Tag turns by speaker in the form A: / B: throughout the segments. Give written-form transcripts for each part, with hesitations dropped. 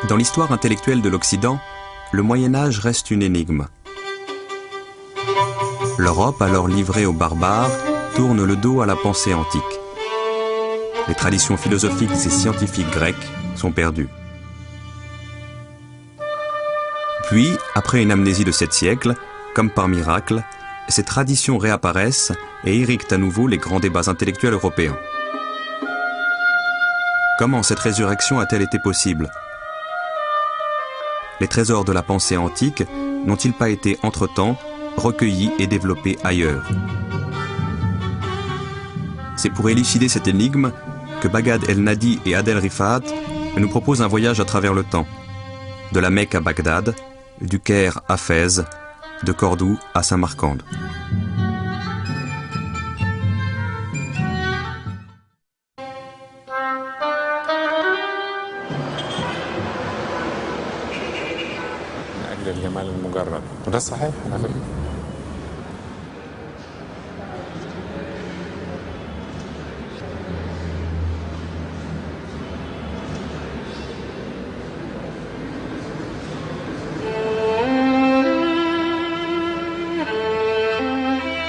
A: Dans l'histoire intellectuelle de l'Occident, le Moyen-Âge reste une énigme. L'Europe, alors livrée aux barbares, tourne le dos à la pensée antique. Les traditions philosophiques et scientifiques grecques sont perdues. Puis, après une amnésie de 7 siècles, comme par miracle, ces traditions réapparaissent et irriguent à nouveau les grands débats intellectuels européens. Comment cette résurrection a-t-elle été possible? Les trésors de la pensée antique n'ont-ils pas été, entre-temps, recueillis et développés ailleurs? C'est pour élucider cette énigme que Baghdad El-Nadi et Adel Rifat nous proposent un voyage à travers le temps. De la Mecque à Bagdad, du Caire à Fès, de Cordoue à Samarcande.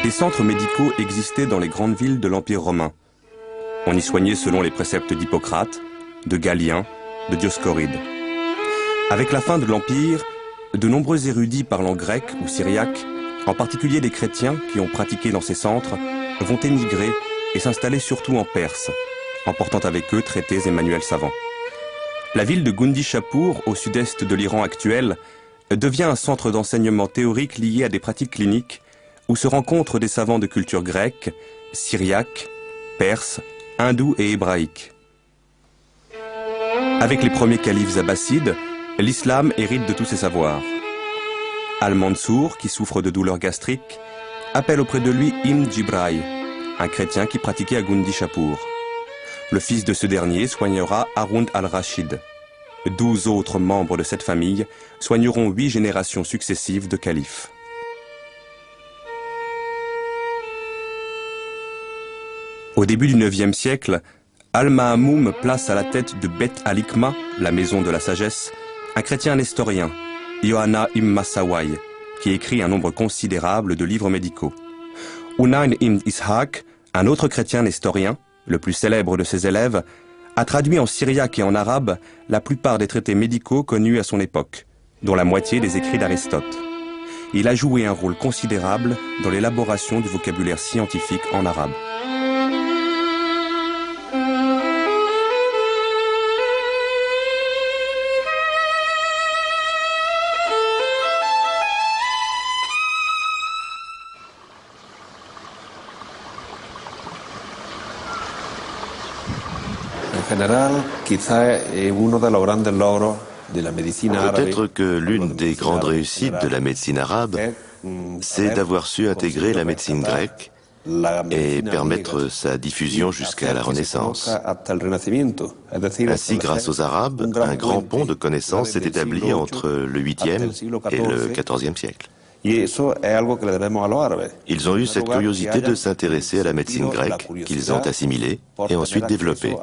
A: Des centres médicaux existaient dans les grandes villes de l'Empire romain. On y soignait selon les préceptes d'Hippocrate, de Galien, de Dioscoride. Avec la fin de l'Empire, de nombreux érudits parlant grec ou syriaque, en particulier des chrétiens qui ont pratiqué dans ces centres, vont émigrer et s'installer surtout en Perse, emportant avec eux traités et manuels savants. La ville de Gundishapur, au sud-est de l'Iran actuel, devient un centre d'enseignement théorique lié à des pratiques cliniques où se rencontrent des savants de culture grecque, syriaque, perse, hindoue et hébraïque. Avec les premiers califes abbassides, l'islam hérite de tous ses savoirs. Al-Mansour, qui souffre de douleurs gastriques, appelle auprès de lui Ibn Jibraï, un chrétien qui pratiquait à Gundishapur. Le fils de ce dernier soignera Haroun al-Rachid. 12 autres membres de cette famille soigneront 8 générations successives de califes. Au début du IXe siècle, Al-Ma'amoum place à la tête de Beth al-Hikma, la maison de la sagesse, un chrétien nestorien, Yohanna ibn Massawai, qui écrit un nombre considérable de livres médicaux. Unayn ibn Ishaq, un autre chrétien nestorien, le plus célèbre de ses élèves, a traduit en syriaque et en arabe la plupart des traités médicaux connus à son époque, dont la moitié des écrits d'Aristote. Il a joué un rôle considérable dans l'élaboration du vocabulaire scientifique en arabe.
B: Peut-être que l'une des grandes réussites de la médecine arabe, c'est d'avoir su intégrer la médecine grecque et permettre sa diffusion jusqu'à la Renaissance. Ainsi, grâce aux Arabes, un grand pont de connaissances s'est établi entre le 8e et le 14e siècle. Ils ont eu cette curiosité de s'intéresser à la médecine grecque qu'ils ont assimilée et ensuite développée.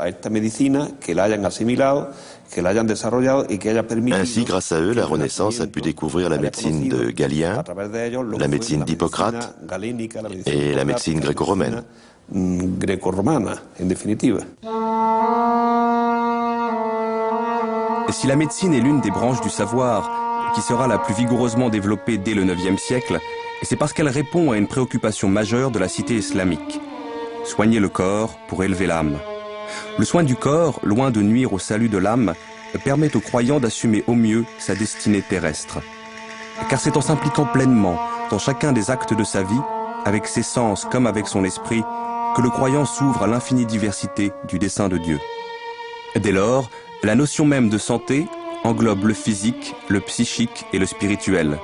B: Ainsi, grâce à eux, la Renaissance a pu découvrir la médecine de Galien, la médecine d'Hippocrate et la médecine gréco-romaine.
A: Si la médecine est l'une des branches du savoir qui sera la plus vigoureusement développée dès le IXe siècle, c'est parce qu'elle répond à une préoccupation majeure de la cité islamique. Soigner le corps pour élever l'âme. Le soin du corps, loin de nuire au salut de l'âme, permet au croyant d'assumer au mieux sa destinée terrestre. Car c'est en s'impliquant pleinement dans chacun des actes de sa vie, avec ses sens comme avec son esprit, que le croyant s'ouvre à l'infinie diversité du dessein de Dieu. Dès lors, la notion même de santé englobe le physique, le psychique et le spirituel.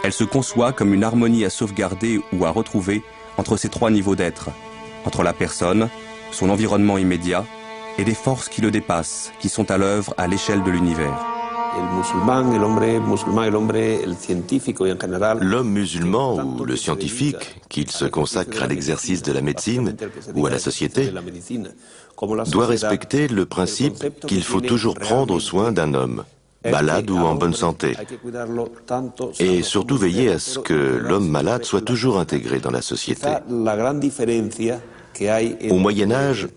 A: Elle se conçoit comme une harmonie à sauvegarder ou à retrouver entre ces 3 niveaux d'être, entre la personne, son environnement immédiat et des forces qui le dépassent, qui sont à l'œuvre à l'échelle de l'univers.
B: L'homme musulman ou le scientifique, qu'il se consacre à l'exercice de la médecine ou à la société, doit respecter le principe qu'il faut toujours prendre soin d'un homme, malade ou en bonne santé. Et surtout veiller à ce que l'homme malade soit toujours intégré dans la société. Au Moyen-Âge,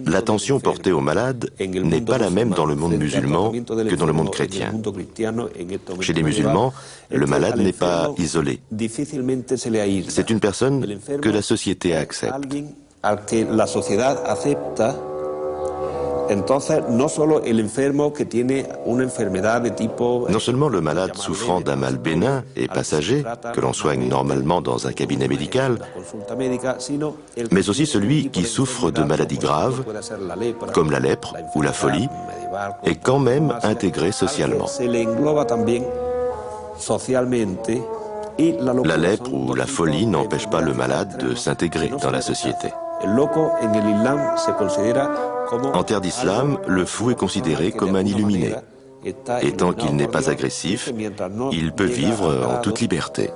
B: l'attention portée aux malades n'est pas la même dans le monde musulman que dans le monde chrétien. Chez les musulmans, le malade n'est pas isolé. C'est une personne que la société accepte. Non seulement le malade souffrant d'un mal bénin et passager, que l'on soigne normalement dans un cabinet médical, mais aussi celui qui souffre de maladies graves, comme la lèpre ou la folie, est quand même intégré socialement. La lèpre ou la folie n'empêche pas le malade de s'intégrer dans la société. En terre d'islam, le fou est considéré comme un illuminé. Et tant qu'il n'est pas agressif, il peut vivre en toute liberté.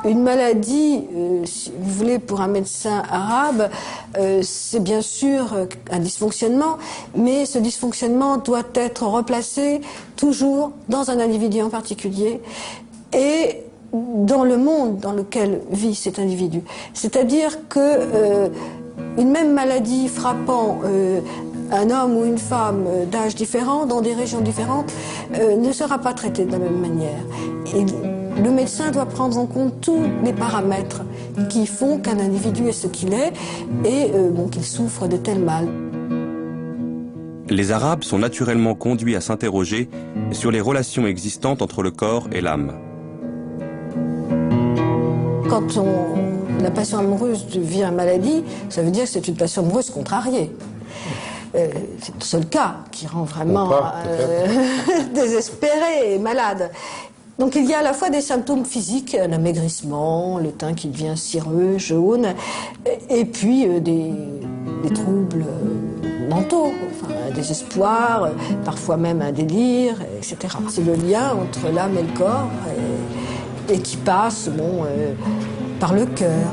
C: Une maladie, si vous voulez, pour un médecin arabe, c'est bien sûr un dysfonctionnement, mais ce dysfonctionnement doit être replacé toujours dans un individu en particulier et dans le monde dans lequel vit cet individu. C'est-à-dire que une même maladie frappant un homme ou une femme d'âge différent, dans des régions différentes, ne sera pas traitée de la même manière. Et le médecin doit prendre en compte tous les paramètres qui font qu'un individu est ce qu'il est et qu'il souffre de tel mal.
A: Les Arabes sont naturellement conduits à s'interroger sur les relations existantes entre le corps et l'âme.
C: Quand la passion amoureuse devient maladie, ça veut dire que c'est une passion amoureuse contrariée. C'est le seul cas qui rend vraiment désespéré et malade. Donc il y a à la fois des symptômes physiques, un amaigrissement, le teint qui devient cireux, jaune, et puis des troubles mentaux, enfin, un désespoir, parfois même un délire, etc. C'est le lien entre l'âme et le corps et qui passe par le cœur.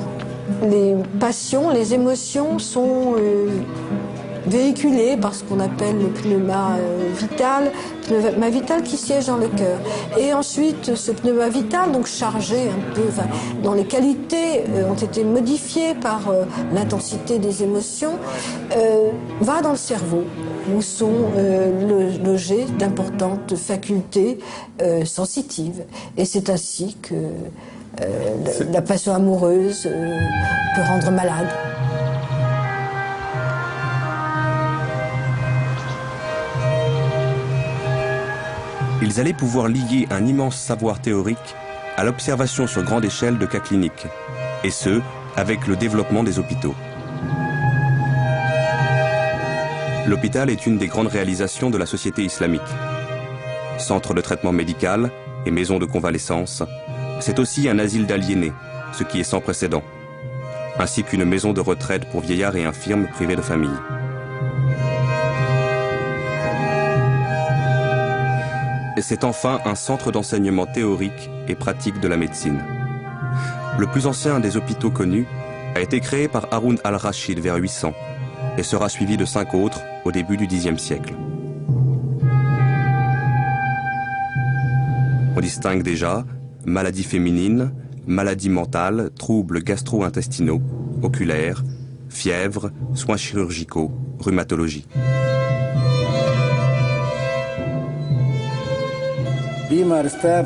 C: Les passions, les émotions sont véhiculées par ce qu'on appelle le pneuma vital qui siège dans le cœur. Et ensuite, ce pneuma vital, donc chargé un peu, dont les qualités ont été modifiées par l'intensité des émotions, va dans le cerveau, où sont logées d'importantes facultés sensitives. Et c'est ainsi que la passion amoureuse peut rendre malade.
A: Ils allaient pouvoir lier un immense savoir théorique à l'observation sur grande échelle de cas cliniques, et ce, avec le développement des hôpitaux. L'hôpital est une des grandes réalisations de la société islamique. Centre de traitement médical et maison de convalescence, c'est aussi un asile d'aliénés, ce qui est sans précédent, ainsi qu'une maison de retraite pour vieillards et infirmes privés de famille. C'est enfin un centre d'enseignement théorique et pratique de la médecine. Le plus ancien des hôpitaux connus a été créé par Haroun al-Rachid vers 800 et sera suivi de 5 autres au début du Xe siècle. On distingue déjà maladies féminines, maladies mentales, troubles gastro-intestinaux, oculaires, fièvre, soins chirurgicaux, rhumatologie.
D: Bimaristan.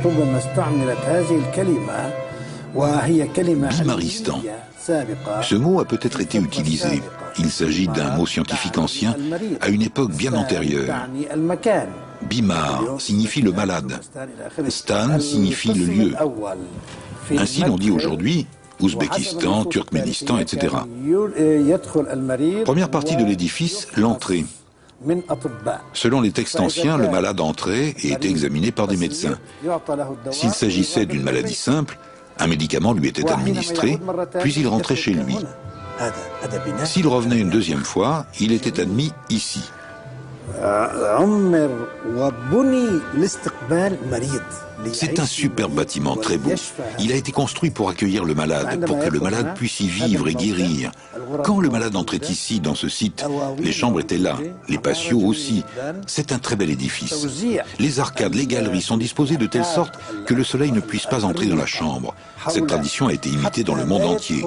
D: Ce mot a peut-être été utilisé. Il s'agit d'un mot scientifique ancien à une époque bien antérieure. Bimar signifie le malade. Stan signifie le lieu. Ainsi l'on dit aujourd'hui Ouzbékistan, Turkménistan, etc. Première partie de l'édifice, l'entrée. Selon les textes anciens, le malade entrait et était examiné par des médecins. S'il s'agissait d'une maladie simple, un médicament lui était administré, puis il rentrait chez lui. S'il revenait une deuxième fois, il était admis ici. C'est un super bâtiment très beau. Il a été construit pour accueillir le malade, pour que le malade puisse y vivre et guérir. Quand le malade entrait ici, dans ce site, les chambres étaient là, les patios aussi. C'est un très bel édifice. Les arcades, les galeries sont disposées de telle sorte que le soleil ne puisse pas entrer dans la chambre. Cette tradition a été imitée dans le monde entier.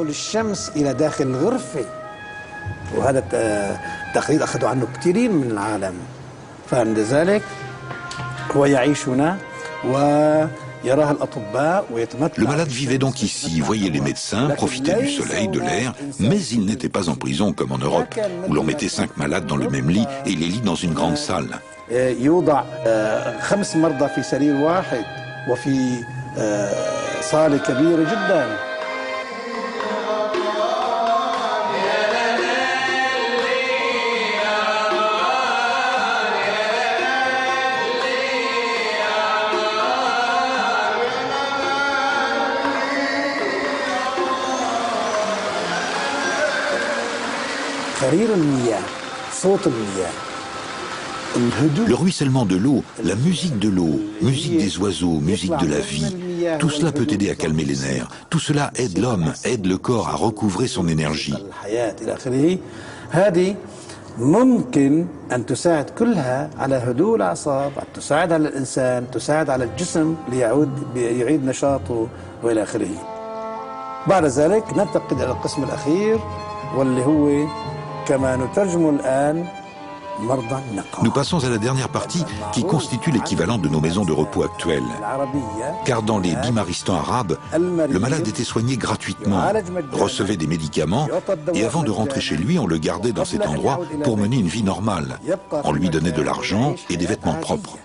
D: Le malade vivait donc ici, voyait les médecins, profitait du soleil, de l'air, mais il n'était pas en prison comme en Europe, où l'on mettait 5 malades dans le même lit et les lits dans une grande salle. Le ruissellement de l'eau, la musique de l'eau, musique des oiseaux, musique de la vie, tout cela peut aider à calmer les nerfs. Tout cela aide l'homme, aide le corps à recouvrer son énergie.
E: ممكن أن تساعد كلها على هدوء الأعصاب، تساعد على الإنسان، تساعد على الجسم ليعيد نشاطه وإلى آخره. بعد ذلك ننتقل إلى القسم الأخير واللي هو كما نترجمه الآن.
D: Nous passons à la dernière partie qui constitue l'équivalent de nos maisons de repos actuelles. Car dans les bimaristans arabes, le malade était soigné gratuitement, recevait des médicaments et avant de rentrer chez lui, on le gardait dans cet endroit pour mener une vie normale. On lui donnait de l'argent et des vêtements propres.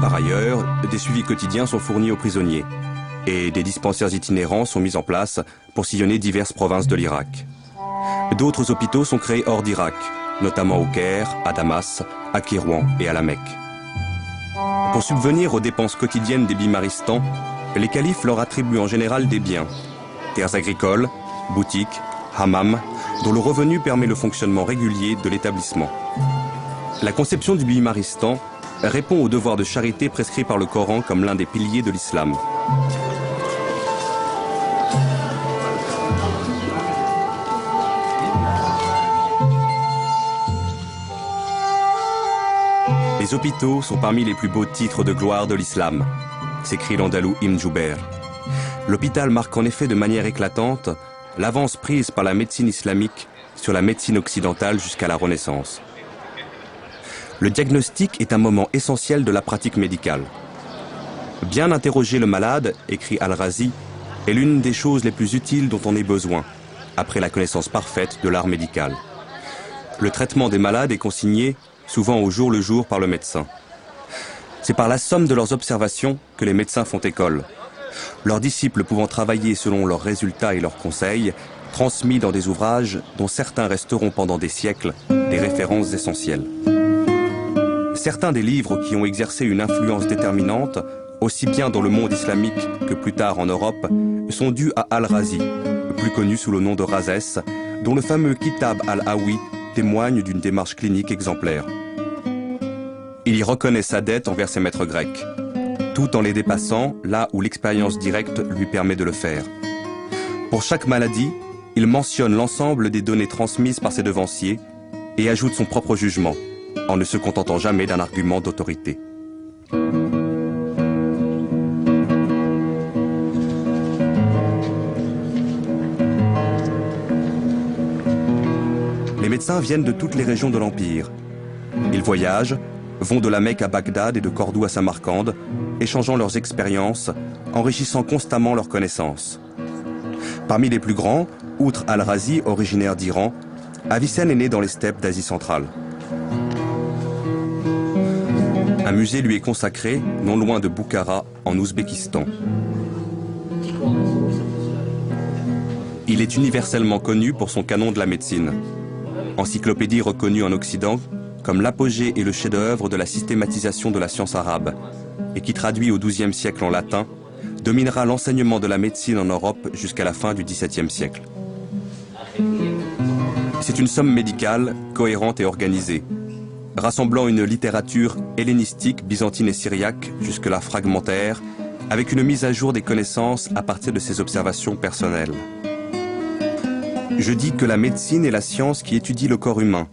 A: Par ailleurs, des suivis quotidiens sont fournis aux prisonniers et des dispensaires itinérants sont mis en place pour sillonner diverses provinces de l'Irak. D'autres hôpitaux sont créés hors d'Irak, notamment au Caire, à Damas, à Kérouan et à la Mecque. Pour subvenir aux dépenses quotidiennes des bimaristans, les califes leur attribuent en général des biens, terres agricoles, boutiques, hammams, dont le revenu permet le fonctionnement régulier de l'établissement. La conception du bimaristan répond au devoir de charité prescrit par le Coran comme l'un des piliers de l'islam. Les hôpitaux sont parmi les plus beaux titres de gloire de l'islam, s'écrit l'Andalou Ibn Jouber. L'hôpital marque en effet de manière éclatante l'avance prise par la médecine islamique sur la médecine occidentale jusqu'à la Renaissance. Le diagnostic est un moment essentiel de la pratique médicale. Bien interroger le malade, écrit Al-Razi, est l'une des choses les plus utiles dont on ait besoin, après la connaissance parfaite de l'art médical. Le traitement des malades est consigné, souvent au jour le jour, par le médecin. C'est par la somme de leurs observations que les médecins font école, leurs disciples pouvant travailler selon leurs résultats et leurs conseils, transmis dans des ouvrages dont certains resteront pendant des siècles des références essentielles. Certains des livres qui ont exercé une influence déterminante, aussi bien dans le monde islamique que plus tard en Europe, sont dus à Al-Razi, plus connu sous le nom de Razès, dont le fameux Kitab al-Hawi témoigne d'une démarche clinique exemplaire. Il y reconnaît sa dette envers ses maîtres grecs, tout en les dépassant là où l'expérience directe lui permet de le faire. Pour chaque maladie, il mentionne l'ensemble des données transmises par ses devanciers et ajoute son propre jugement, en ne se contentant jamais d'un argument d'autorité. Les médecins viennent de toutes les régions de l'Empire. Ils voyagent, vont de la Mecque à Bagdad et de Cordoue à Samarcande, échangeant leurs expériences, enrichissant constamment leurs connaissances. Parmi les plus grands, outre Al-Razi, originaire d'Iran, Avicenne est né dans les steppes d'Asie centrale. Un musée lui est consacré, non loin de Boukhara, en Ouzbékistan. Il est universellement connu pour son canon de la médecine. Encyclopédie reconnue en Occident comme l'apogée et le chef-d'œuvre de la systématisation de la science arabe, et qui traduit au XIIe siècle en latin, dominera l'enseignement de la médecine en Europe jusqu'à la fin du XVIIe siècle. C'est une somme médicale, cohérente et organisée, rassemblant une littérature hellénistique, byzantine et syriaque, jusque-là fragmentaire, avec une mise à jour des connaissances à partir de ses observations personnelles. Je dis que la médecine est la science qui étudie le corps humain,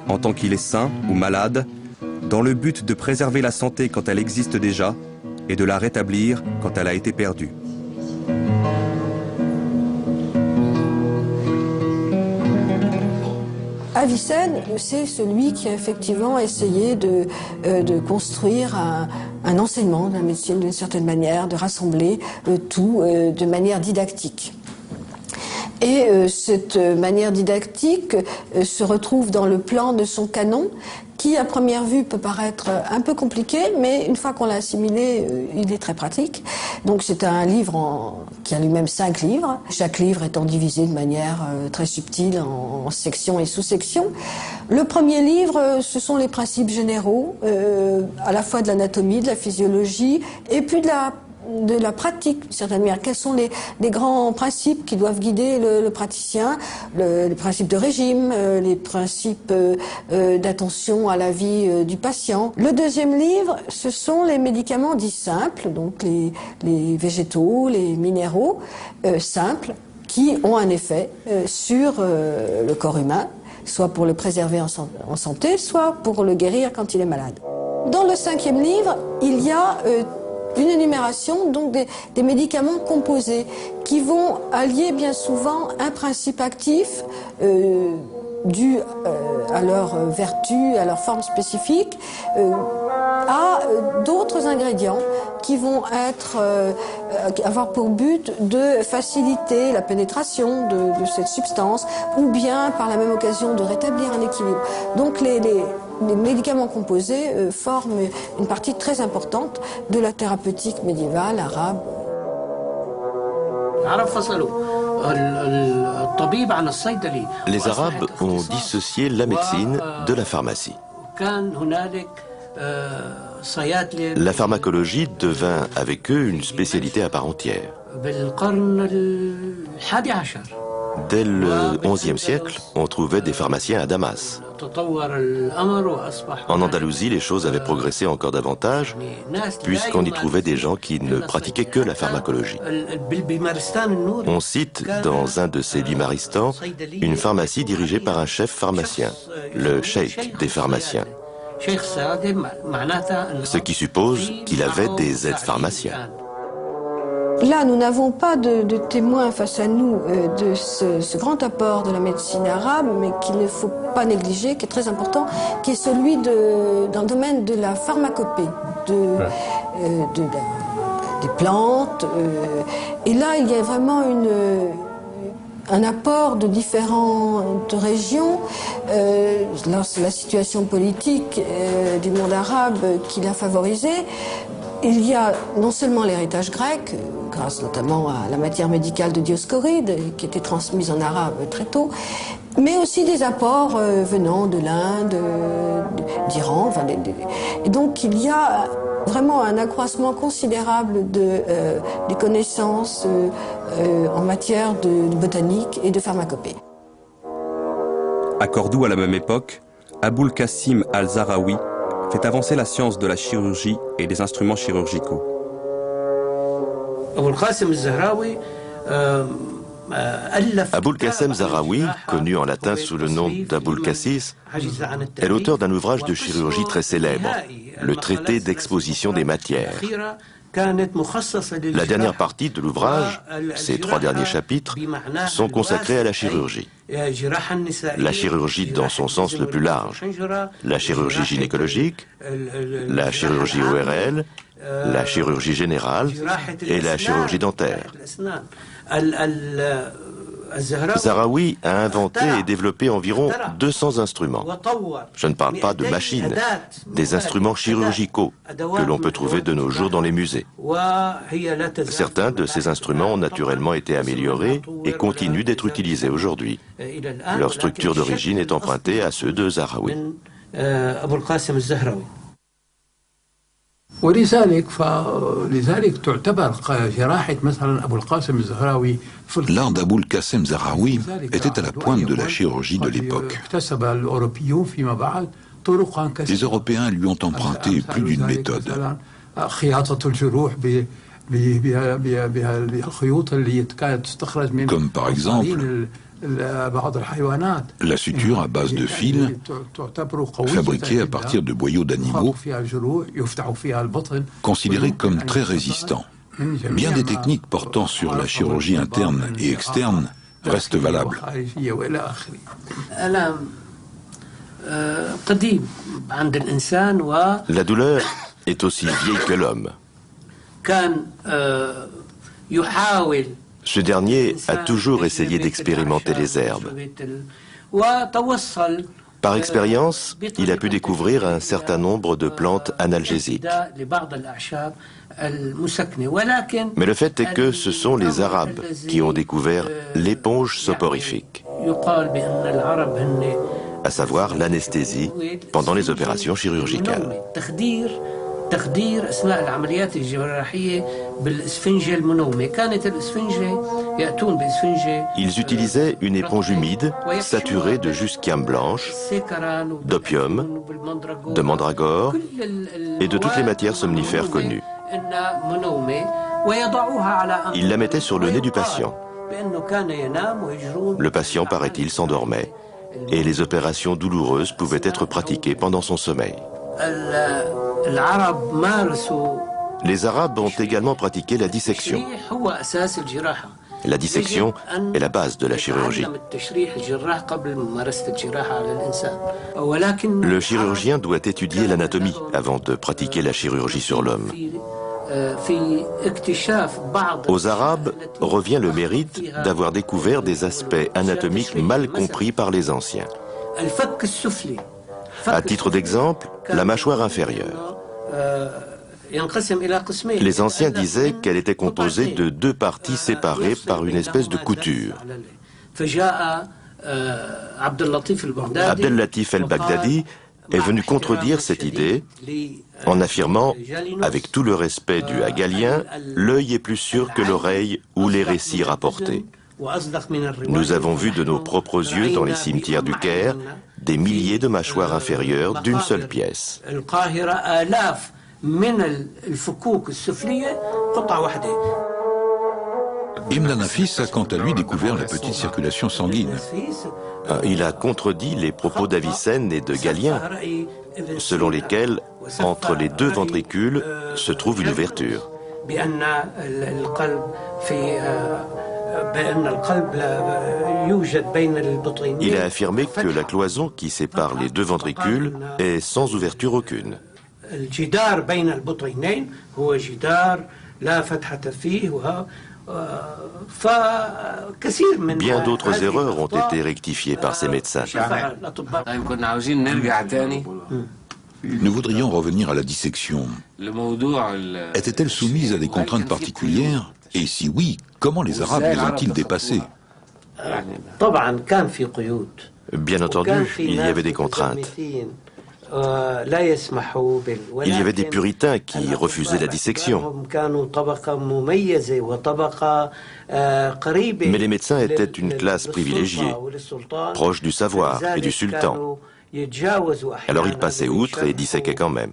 A: en tant qu'il est sain ou malade, dans le but de préserver la santé quand elle existe déjà et de la rétablir quand elle a été perdue.
C: Avicenne, c'est celui qui a effectivement essayé de construire un enseignement de la médecine d'une certaine manière, de rassembler tout de manière didactique. Et cette manière didactique se retrouve dans le plan de son canon, qui à première vue peut paraître un peu compliqué, mais une fois qu'on l'a assimilé, il est très pratique. Donc c'est un livre qui a lui-même 5 livres, chaque livre étant divisé de manière très subtile en sections et sous-sections. Le premier livre, ce sont les principes généraux, à la fois de l'anatomie, de la physiologie, et puis de la pratique, d'une certaine manière. Quels sont les grands principes qui doivent guider le praticien, les principes de régime, les principes d'attention à la vie du patient. Le deuxième livre, ce sont les médicaments dits simples, donc les végétaux, les minéraux simples, qui ont un effet sur le corps humain, soit pour le préserver en santé, soit pour le guérir quand il est malade. Dans le 5e livre, il y a une énumération donc des médicaments composés qui vont allier bien souvent un principe actif dû à leur vertu, à leur forme spécifique, à d'autres ingrédients qui vont avoir pour but de faciliter la pénétration de cette substance ou bien par la même occasion de rétablir un équilibre. Donc les médicaments composés forment une partie très importante de la thérapeutique médiévale arabe.
B: Les Arabes ont dissocié la médecine de la pharmacie. La pharmacologie devint avec eux une spécialité à part entière. Dès le XIe siècle, on trouvait des pharmaciens à Damas. En Andalousie, les choses avaient progressé encore davantage, puisqu'on y trouvait des gens qui ne pratiquaient que la pharmacologie. On cite dans un de ces Bimaristans une pharmacie dirigée par un chef pharmacien, le cheikh des pharmaciens, ce qui suppose qu'il avait des aides pharmaciens.
C: Là, nous n'avons pas de témoins face à nous de ce grand apport de la médecine arabe, mais qu'il ne faut pas négliger, qui est très important, qui est celui dans le domaine de la pharmacopée, des plantes. Et là, il y a vraiment un apport de différentes régions. Là, c'est la situation politique du monde arabe qui l'a favorisé. Il y a non seulement l'héritage grec, grâce notamment à la matière médicale de Dioscoride, qui était transmise en arabe très tôt, mais aussi des apports venant de l'Inde, d'Iran. Enfin, et donc il y a vraiment un accroissement considérable des connaissances en matière de botanique et de pharmacopée.
A: À Cordoue, à la même époque, Aboul Qasim al-Zahraoui fait avancer la science de la chirurgie et des instruments chirurgicaux.
B: Aboul Qasim Zahraoui, connu en latin sous le nom d'Aboul Cassis, est l'auteur d'un ouvrage de chirurgie très célèbre, le traité d'exposition des matières. La dernière partie de l'ouvrage, ces 3 derniers chapitres, sont consacrés à la chirurgie. La chirurgie dans son sens le plus large, la chirurgie gynécologique, la chirurgie ORL, la chirurgie générale et la chirurgie dentaire. Zahraoui a inventé et développé environ 200 instruments. Je ne parle pas de machines, des instruments chirurgicaux que l'on peut trouver de nos jours dans les musées. Certains de ces instruments ont naturellement été améliorés et continuent d'être utilisés aujourd'hui. Leur structure d'origine est empruntée à ceux de Zahraoui.
D: L'art d'Aboul Qassem Zahraoui était à la pointe de la chirurgie de l'époque. Les Européens lui ont emprunté plus d'une méthode. Comme par exemple la suture à base de fils fabriquée à partir de boyaux d'animaux considérés comme très résistants. Bien des techniques portant sur la chirurgie interne et externe restent valables.
B: La douleur est aussi vieille que l'homme. Ce dernier a toujours essayé d'expérimenter les herbes. Par expérience, il a pu découvrir un certain nombre de plantes analgésiques. Mais le fait est que ce sont les Arabes qui ont découvert l'éponge soporifique, à savoir l'anesthésie pendant les opérations chirurgicales. Ils utilisaient une éponge humide saturée de jusquiame blanche, d'opium, de mandragore et de toutes les matières somnifères connues. Ils la mettaient sur le nez du patient. Le patient, paraît-il, s'endormait et les opérations douloureuses pouvaient être pratiquées pendant son sommeil. Les Arabes ont également pratiqué la dissection. La dissection est la base de la chirurgie. Le chirurgien doit étudier l'anatomie avant de pratiquer la chirurgie sur l'homme. Aux Arabes revient le mérite d'avoir découvert des aspects anatomiques mal compris par les anciens. À titre d'exemple, la mâchoire inférieure. Les anciens disaient qu'elle était composée de deux parties séparées par une espèce de couture. Abdel Latif el-Baghdadi est venu contredire cette idée en affirmant, avec tout le respect dû à Galien, l'œil est plus sûr que l'oreille ou les récits rapportés. Nous avons vu de nos propres yeux dans les cimetières du Caire des milliers de mâchoires inférieures d'une seule pièce.
D: Ibn Nafis a quant à lui découvert la petite circulation sanguine.
B: Il a contredit les propos d'Avicenne et de Galien, selon lesquels, entre les deux ventricules, se trouve une ouverture. Il a affirmé que la cloison qui sépare les deux ventricules est sans ouverture aucune. Bien d'autres erreurs ont été rectifiées par ces médecins.
D: Nous voudrions revenir à la dissection. Était-elle soumise à des contraintes particulières? Et si oui, comment les Arabes les ont-ils dépassées?
B: Bien entendu, il y avait des contraintes. Il y avait des puritains qui refusaient la dissection. Mais les médecins étaient une classe privilégiée, proche du savoir et du sultan. Alors ils passaient outre et disséquaient quand même.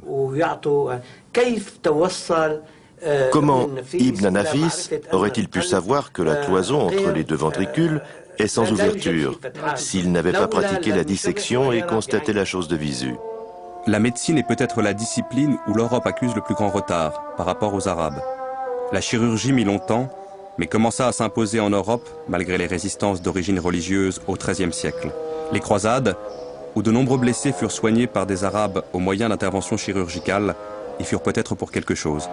B: Comment Ibn Nafis aurait-il pu savoir que la cloison entre les deux ventricules est sans ouverture s'il n'avait pas pratiqué la dissection et constaté la chose de visu?
A: La médecine est peut-être la discipline où l'Europe accuse le plus grand retard par rapport aux Arabes. La chirurgie mit longtemps, mais commença à s'imposer en Europe malgré les résistances d'origine religieuse au XIIIe siècle. Les croisades, où de nombreux blessés furent soignés par des Arabes au moyen d'interventions chirurgicales, y furent peut-être pour quelque chose.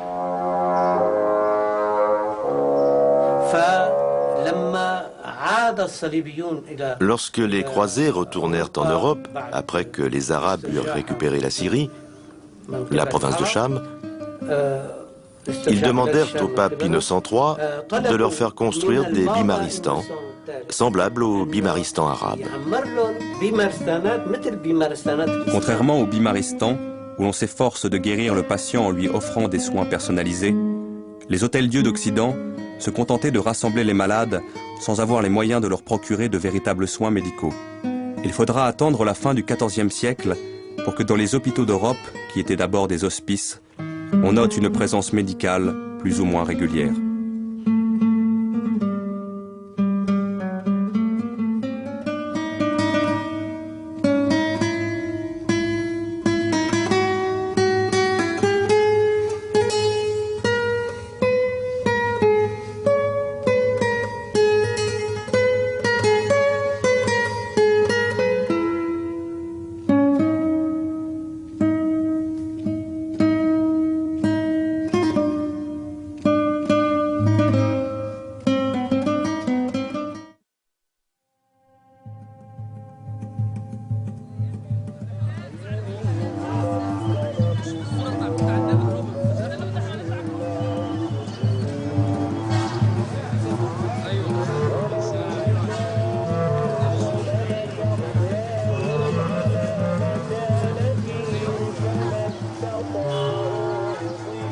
B: Lorsque les croisés retournèrent en Europe, après que les Arabes eurent récupéré la Syrie, la province de Cham, ils demandèrent au pape Innocent III de leur faire construire des bimaristans, semblables aux bimaristans arabes.
A: Contrairement au bimaristan, où l'on s'efforce de guérir le patient en lui offrant des soins personnalisés, les hôtels-dieux d'Occident se contentaient de rassembler les malades sans avoir les moyens de leur procurer de véritables soins médicaux. Il faudra attendre la fin du XIVe siècle pour que dans les hôpitaux d'Europe, qui étaient d'abord des hospices, on note une présence médicale plus ou moins régulière.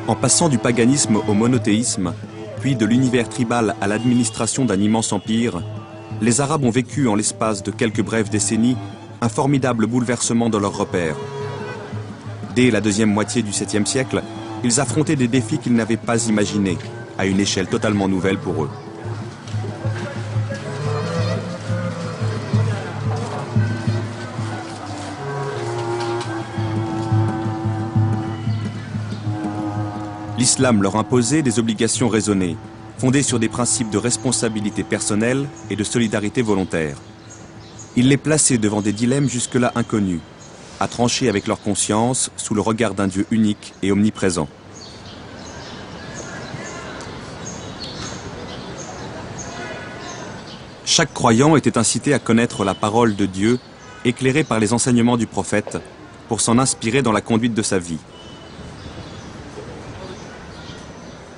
A: En passant du paganisme au monothéisme, puis de l'univers tribal à l'administration d'un immense empire, les Arabes ont vécu en l'espace de quelques brèves décennies un formidable bouleversement dans leurs repères. Dès la deuxième moitié du 7e siècle, ils affrontaient des défis qu'ils n'avaient pas imaginés, à une échelle totalement nouvelle pour eux. L'islam leur imposait des obligations raisonnées, fondées sur des principes de responsabilité personnelle et de solidarité volontaire. Il les plaçait devant des dilemmes jusque-là inconnus, à trancher avec leur conscience sous le regard d'un Dieu unique et omniprésent. Chaque croyant était incité à connaître la parole de Dieu, éclairée par les enseignements du prophète, pour s'en inspirer dans la conduite de sa vie.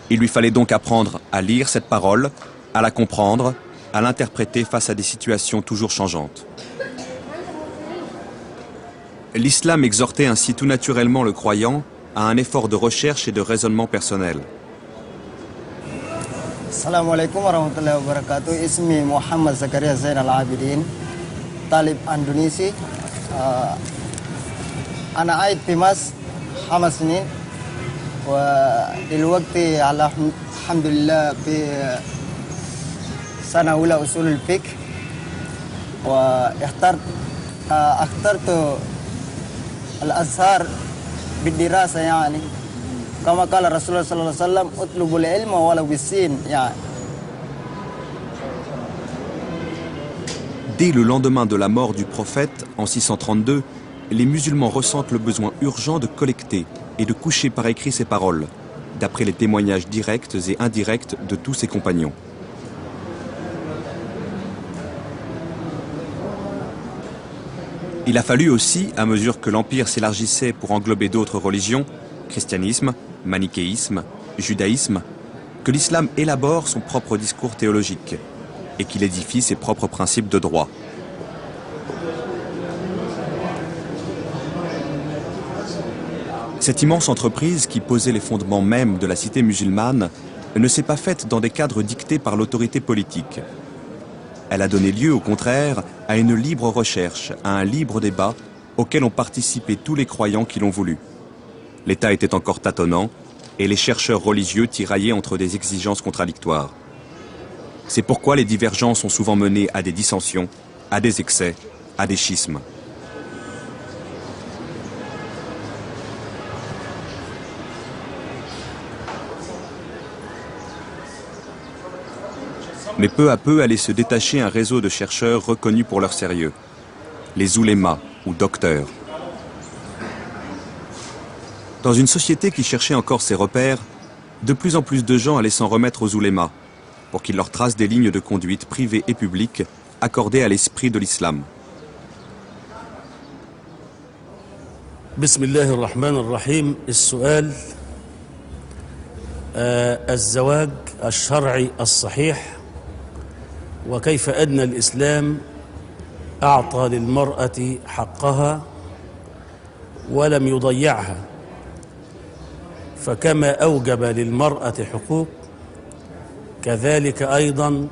A: Il lui fallait donc apprendre à lire cette parole, à la comprendre, à l'interpréter face à des situations toujours changeantes. L'islam exhortait ainsi tout naturellement le croyant à un effort de recherche et de raisonnement personnel.
F: Assalamu alaikum wa rahmatullahi wa barakatuh. Ismi Muhammad Zakaria Zain al-Abidin, talib Indonesia. Ana عايد في مصر 5 سنين ودلوقتي على الحمد لله في سنة أولى أصول الفقه واخترت الأزهر بالدراسة يعني كما قال رسول الله صلى الله عليه وسلم اطلبوا العلم ولو بالسين يعني.
A: Dès le lendemain de la mort du prophète, en 632, les musulmans ressentent le besoin urgent de collecter et de coucher par écrit ses paroles, d'après les témoignages directs et indirects de tous ses compagnons. Il a fallu aussi, à mesure que l'Empire s'élargissait pour englober d'autres religions, christianisme, manichéisme, judaïsme, que l'islam élabore son propre discours théologique et qu'il édifie ses propres principes de droit. Cette immense entreprise qui posait les fondements mêmes de la cité musulmane ne s'est pas faite dans des cadres dictés par l'autorité politique. Elle a donné lieu, au contraire, à une libre recherche, à un libre débat auquel ont participé tous les croyants qui l'ont voulu. L'État était encore tâtonnant et les chercheurs religieux tiraillaient entre des exigences contradictoires. C'est pourquoi les divergences ont souvent mené à des dissensions, à des excès, à des schismes. Mais peu à peu allait se détacher un réseau de chercheurs reconnus pour leur sérieux, les oulémas ou docteurs. Dans une société qui cherchait encore ses repères, de plus en plus de gens allaient s'en remettre aux oulémas, pour qu'il leur trace des lignes de conduite privées et publiques accordées à l'esprit de l'islam.
G: بسم الله الرحمن الرحيم. السؤال: الزواج الشرعي الصحيح وكيف أن الإسلام أعطى للمرأة حقها ولم يضيعها، فكما أوجب للمرأة حقوق كذلك أيضا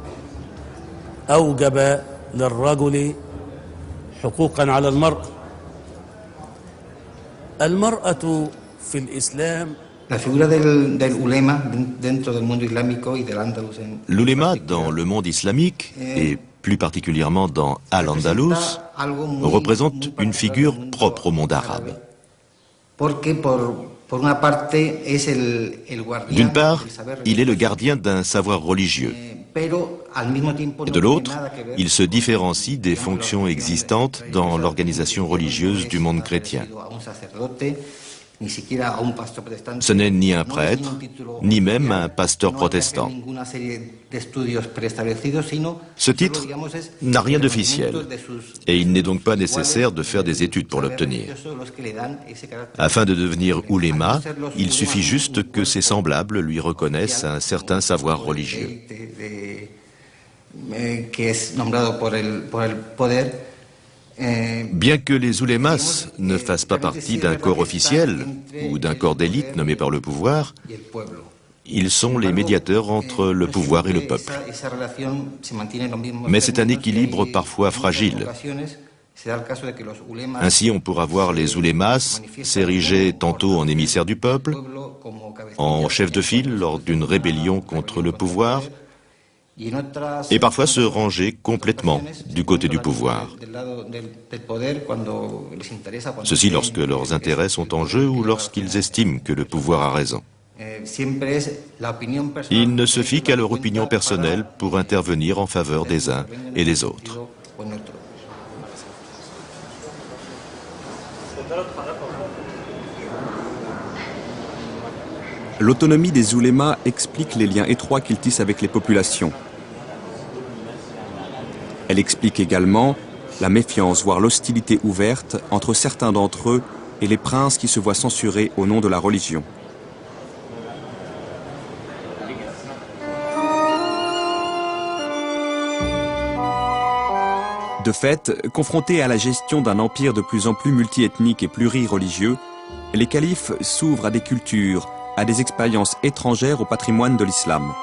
G: أوجب للرجل حقوقا على المرأة. المرأة في الإسلام
B: L'uléma dans le monde islamique, et plus particulièrement dans Al-Andalus, représente une figure propre au monde arabe. D'une part, il est le gardien d'un savoir religieux. Et de l'autre, il se différencie des fonctions existantes dans l'organisation religieuse du monde chrétien. Ce n'est ni un prêtre, ni même un pasteur protestant. Ce titre n'a rien d'officiel, et il n'est donc pas nécessaire de faire des études pour l'obtenir. Afin de devenir ouléma, il suffit juste que ses semblables lui reconnaissent un certain savoir religieux. Bien que les oulémas ne fassent pas partie d'un corps officiel ou d'un corps d'élite nommé par le pouvoir, ils sont les médiateurs entre le pouvoir et le peuple. Mais c'est un équilibre parfois fragile. Ainsi, on pourra voir les oulémas s'ériger tantôt en émissaires du peuple, en chef de file lors d'une rébellion contre le pouvoir, et parfois se ranger complètement du côté du pouvoir. Ceci lorsque leurs intérêts sont en jeu ou lorsqu'ils estiment que le pouvoir a raison. Il ne se fie qu'à leur opinion personnelle pour intervenir en faveur des uns et des autres.
A: L'autonomie des oulémas explique les liens étroits qu'ils tissent avec les populations. Elle explique également la méfiance, voire l'hostilité ouverte entre certains d'entre eux et les princes qui se voient censurés au nom de la religion. De fait, confrontés à la gestion d'un empire de plus en plus multiethnique et plurireligieux, les califes s'ouvrent à des cultures, à des expériences étrangères au patrimoine de l'islam.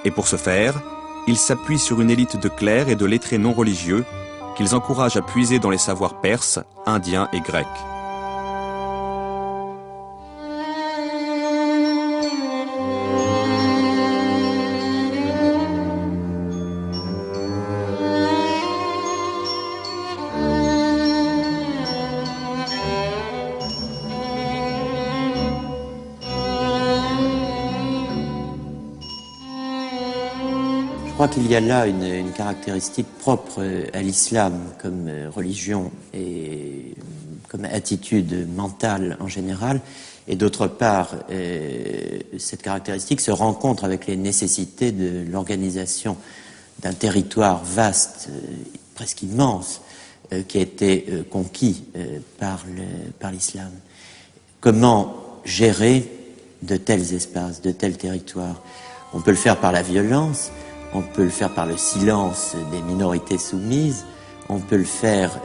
A: Et pour ce faire, ils s'appuient sur une élite de clercs et de lettrés non religieux qu'ils encouragent à puiser dans les savoirs perses, indiens et grecs.
H: Je crois qu'il y a là une caractéristique propre à l'islam comme religion et comme attitude mentale en général. Et d'autre part, cette caractéristique se rencontre avec les nécessités de l'organisation d'un territoire vaste, presque immense, qui a été conquis par l'islam. Comment gérer de tels espaces, de tels territoires? On peut le faire par la violence, on peut le faire par le silence des minorités soumises, on peut le faire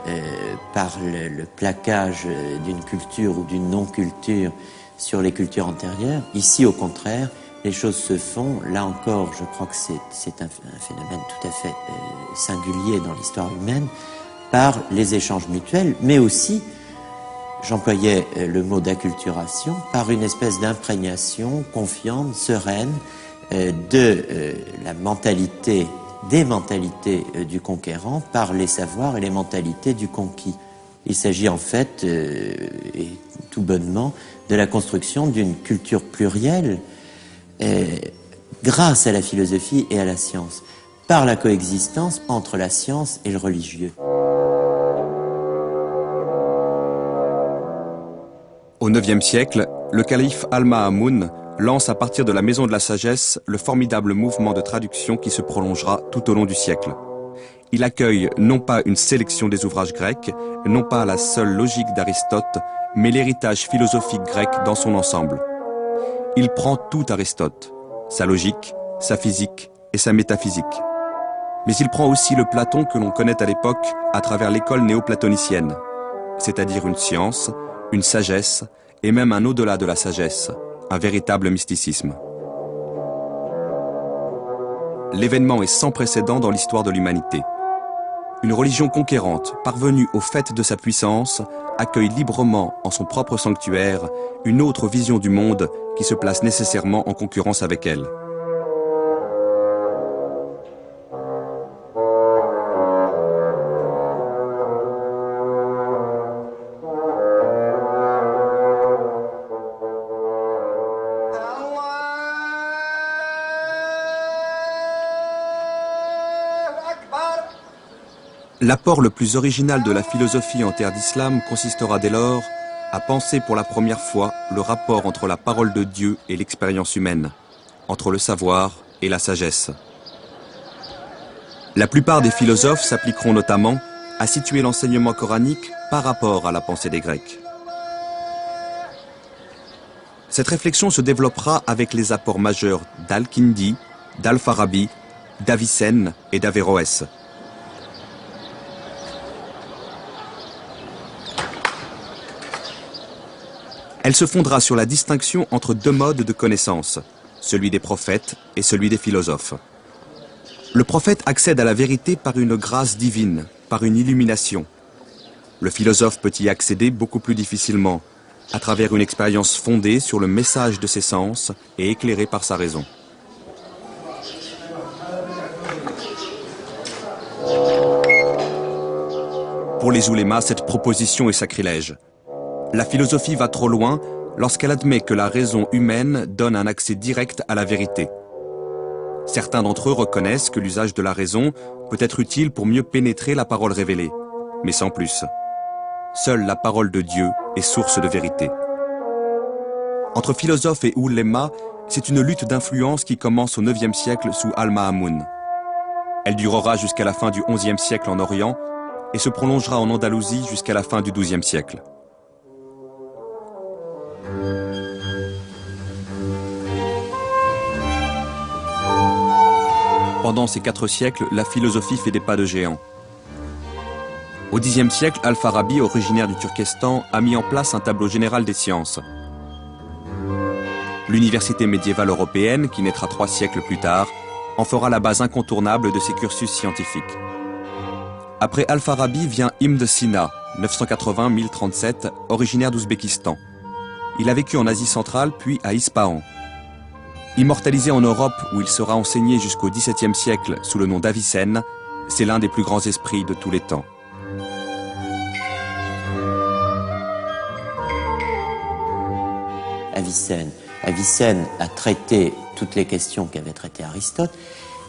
H: par le plaquage d'une culture ou d'une non-culture sur les cultures antérieures. Ici, au contraire, les choses se font, là encore, je crois que c'est un phénomène tout à fait singulier dans l'histoire humaine, par les échanges mutuels, mais aussi, j'employais le mot d'acculturation, par une espèce d'imprégnation confiante, sereine, la mentalité, des mentalités du conquérant par les savoirs et les mentalités du conquis. Il s'agit en fait, et tout bonnement, de la construction d'une culture plurielle grâce à la philosophie et à la science, par la coexistence entre la science et le religieux.
A: Au IXe siècle, le calife Al-Ma'amoun lance à partir de la Maison de la Sagesse le formidable mouvement de traduction qui se prolongera tout au long du siècle. Il accueille non pas une sélection des ouvrages grecs, non pas la seule logique d'Aristote, mais l'héritage philosophique grec dans son ensemble. Il prend tout Aristote, sa logique, sa physique et sa métaphysique. Mais il prend aussi le Platon que l'on connaît à l'époque à travers l'école néoplatonicienne, c'est-à-dire une science, une sagesse et même un au-delà de la sagesse, un véritable mysticisme. L'événement est sans précédent dans l'histoire de l'humanité. Une religion conquérante, parvenue au faîte de sa puissance, accueille librement en son propre sanctuaire une autre vision du monde qui se place nécessairement en concurrence avec elle. L'apport le plus original de la philosophie en terre d'islam consistera dès lors à penser pour la première fois le rapport entre la parole de Dieu et l'expérience humaine, entre le savoir et la sagesse. La plupart des philosophes s'appliqueront notamment à situer l'enseignement coranique par rapport à la pensée des Grecs. Cette réflexion se développera avec les apports majeurs d'Al-Kindi, d'Al-Farabi, d'Avicenne et d'Averroès. Elle se fondera sur la distinction entre deux modes de connaissance, celui des prophètes et celui des philosophes. Le prophète accède à la vérité par une grâce divine, par une illumination. Le philosophe peut y accéder beaucoup plus difficilement, à travers une expérience fondée sur le message de ses sens et éclairée par sa raison. Pour les oulémas, cette proposition est sacrilège. La philosophie va trop loin lorsqu'elle admet que la raison humaine donne un accès direct à la vérité. Certains d'entre eux reconnaissent que l'usage de la raison peut être utile pour mieux pénétrer la parole révélée, mais sans plus. Seule la parole de Dieu est source de vérité. Entre philosophes et oulémas, c'est une lutte d'influence qui commence au IXe siècle sous Al-Ma'amoun. Elle durera jusqu'à la fin du XIe siècle en Orient et se prolongera en Andalousie jusqu'à la fin du XIIe siècle. Pendant ces 4 siècles, la philosophie fait des pas de géant. Au Xe siècle, Al-Farabi, originaire du Turkestan, a mis en place un tableau général des sciences. L'université médiévale européenne, qui naîtra 3 siècles plus tard, en fera la base incontournable de ses cursus scientifiques. Après Al-Farabi vient Ibn Sina, 980-1037, originaire d'Ouzbékistan. Il a vécu en Asie centrale, puis à Ispahan. Immortalisé en Europe, où il sera enseigné jusqu'au XVIIe siècle sous le nom d'Avicenne, c'est l'un des plus grands esprits de tous les temps.
H: Avicenne a traité toutes les questions qu'avait traitées Aristote.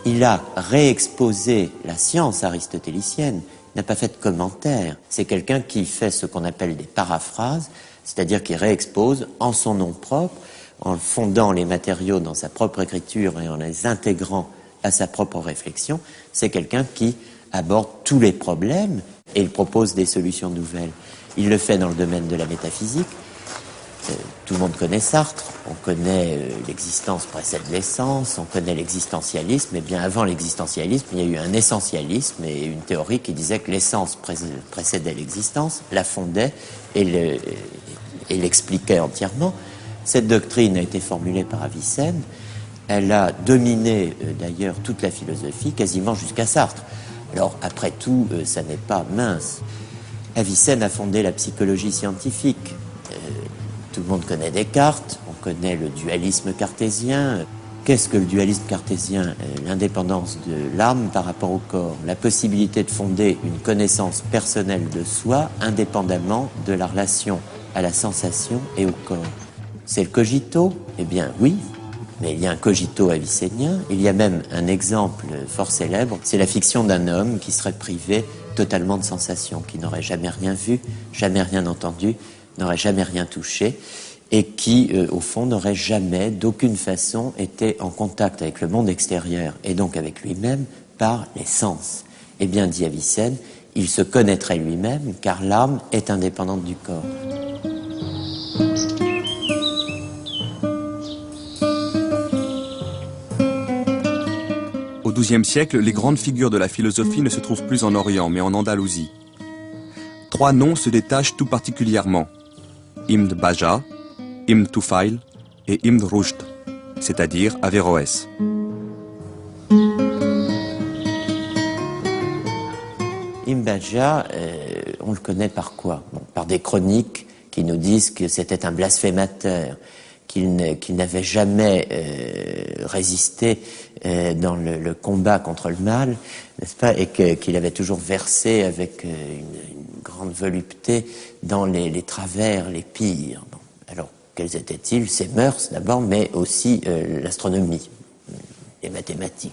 H: Il a réexposé la science aristotélicienne, n'a pas fait de commentaires. C'est quelqu'un qui fait ce qu'on appelle des paraphrases, c'est-à-dire qui réexpose en son nom propre, en fondant les matériaux dans sa propre écriture et en les intégrant à sa propre réflexion. C'est quelqu'un qui aborde tous les problèmes et il propose des solutions nouvelles. Il le fait dans le domaine de la métaphysique. Tout le monde connaît Sartre, on connaît l'existence précède l'essence, on connaît l'existentialisme, et bien avant l'existentialisme, il y a eu un essentialisme et une théorie qui disait que l'essence précédait l'existence, la fondait et l'expliquait entièrement. Cette doctrine a été formulée par Avicenne, elle a dominé d'ailleurs toute la philosophie, quasiment jusqu'à Sartre. Alors après tout, ça n'est pas mince. Avicenne a fondé la psychologie scientifique. Tout le monde connaît Descartes, on connaît le dualisme cartésien. Qu'est-ce que le dualisme cartésien? L'indépendance de l'âme par rapport au corps, la possibilité de fonder une connaissance personnelle de soi indépendamment de la relation à la sensation et au corps. C'est le cogito? Eh bien oui, mais il y a un cogito avicénien. Il y a même un exemple fort célèbre, c'est la fiction d'un homme qui serait privé totalement de sensations, qui n'aurait jamais rien vu, jamais rien entendu, n'aurait jamais rien touché, et qui, au fond, n'aurait jamais, d'aucune façon, été en contact avec le monde extérieur et donc avec lui-même par les sens. Eh bien, dit Avicenne, il se connaîtrait lui-même car l'âme est indépendante du corps.
A: Au XIIe siècle, les grandes figures de la philosophie ne se trouvent plus en Orient, mais en Andalousie. 3 noms se détachent tout particulièrement. Ibn Bajjah, Ibn Tufail et Ibn Rushd, c'est-à-dire Averroès.
H: Ibn Bajjah, on le connaît par quoi? Par des chroniques qui nous disent que c'était un blasphémateur, qu'il n'avait jamais résisté dans le combat contre le mal, n'est-ce pas, et qu'il avait toujours versé avec une grande volupté dans les travers les pires. Bon. Alors, quels étaient-ils? Ces mœurs d'abord, mais aussi l'astronomie, les mathématiques.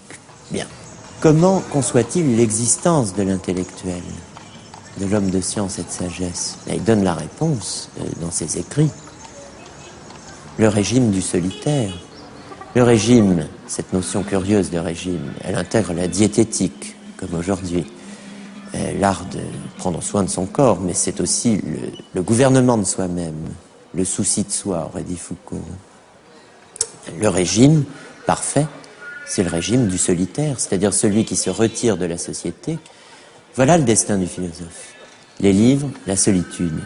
H: Bien. Comment conçoit-il l'existence de l'intellectuel, de l'homme de science et de sagesse? Il donne la réponse dans ses écrits. Le régime du solitaire. Le régime, cette notion curieuse de régime, elle intègre la diététique, comme aujourd'hui, l'art de prendre soin de son corps, mais c'est aussi le gouvernement de soi-même, le souci de soi, aurait dit Foucault. Le régime parfait, c'est le régime du solitaire, c'est-à-dire celui qui se retire de la société. Voilà le destin du philosophe. Les livres, la solitude.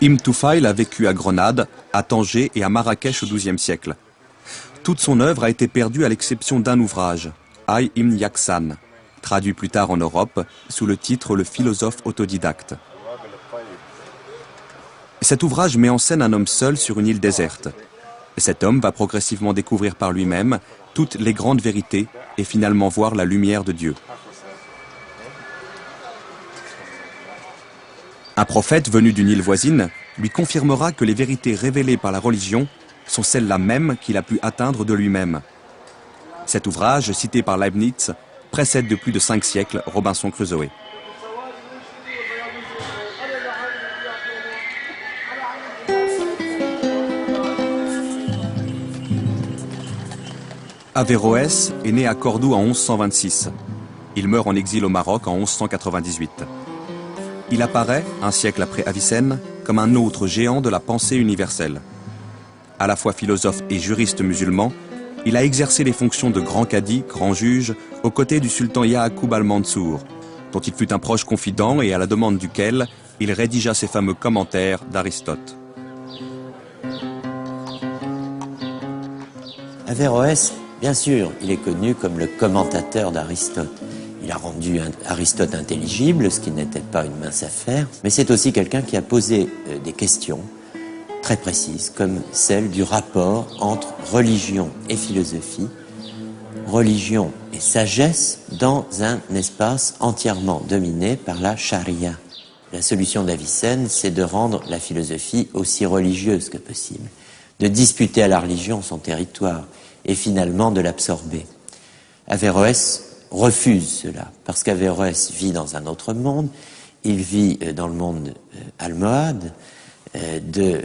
A: Ibn Tufail a vécu à Grenade, à Tanger et à Marrakech au XIIe siècle. Toute son œuvre a été perdue à l'exception d'un ouvrage, Ay Ibn Yaksan, traduit plus tard en Europe sous le titre « Le philosophe autodidacte ». Cet ouvrage met en scène un homme seul sur une île déserte. Cet homme va progressivement découvrir par lui-même toutes les grandes vérités et finalement voir la lumière de Dieu. Un prophète venu d'une île voisine lui confirmera que les vérités révélées par la religion sont celles-là mêmes qu'il a pu atteindre de lui-même. Cet ouvrage, cité par Leibniz, précède de plus de 5 siècles Robinson Crusoe. Averroès est né à Cordoue en 1126. Il meurt en exil au Maroc en 1198. Il apparaît, un siècle après Avicenne, comme un autre géant de la pensée universelle. À la fois philosophe et juriste musulman, il a exercé les fonctions de grand cadi, grand juge, aux côtés du sultan Ya'aqoub al-Mansour, dont il fut un proche confident et à la demande duquel il rédigea ses fameux commentaires d'Aristote.
H: Averroès, bien sûr, il est connu comme le commentateur d'Aristote. Il a rendu Aristote intelligible, ce qui n'était pas une mince affaire, mais c'est aussi quelqu'un qui a posé des questions très précises, comme celle du rapport entre religion et philosophie, religion et sagesse dans un espace entièrement dominé par la charia. La solution d'Avicenne, c'est de rendre la philosophie aussi religieuse que possible, de disputer à la religion son territoire et finalement de l'absorber. Averroès refuse cela, parce qu'Averroès vit dans un autre monde, il vit dans le monde almohade, de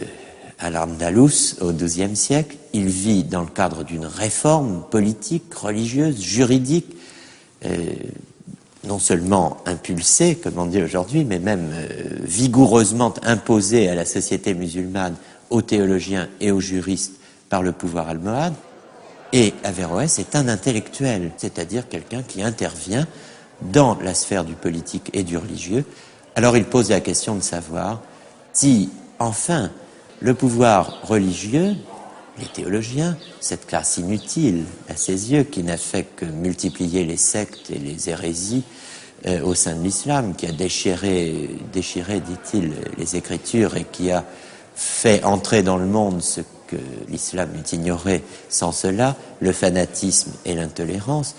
H: Al-Andalus au XIIe siècle, il vit dans le cadre d'une réforme politique, religieuse, juridique, non seulement impulsée, comme on dit aujourd'hui, mais même vigoureusement imposée à la société musulmane, aux théologiens et aux juristes par le pouvoir almohade. Et Averroès est un intellectuel, c'est-à-dire quelqu'un qui intervient dans la sphère du politique et du religieux. Alors il pose la question de savoir si, enfin, le pouvoir religieux, les théologiens, cette classe inutile à ses yeux, qui n'a fait que multiplier les sectes et les hérésies au sein de l'islam, qui a déchiré, dit-il, les Écritures et qui a fait entrer dans le monde ce que l'islam eût ignoré sans cela, le fanatisme et l'intolérance.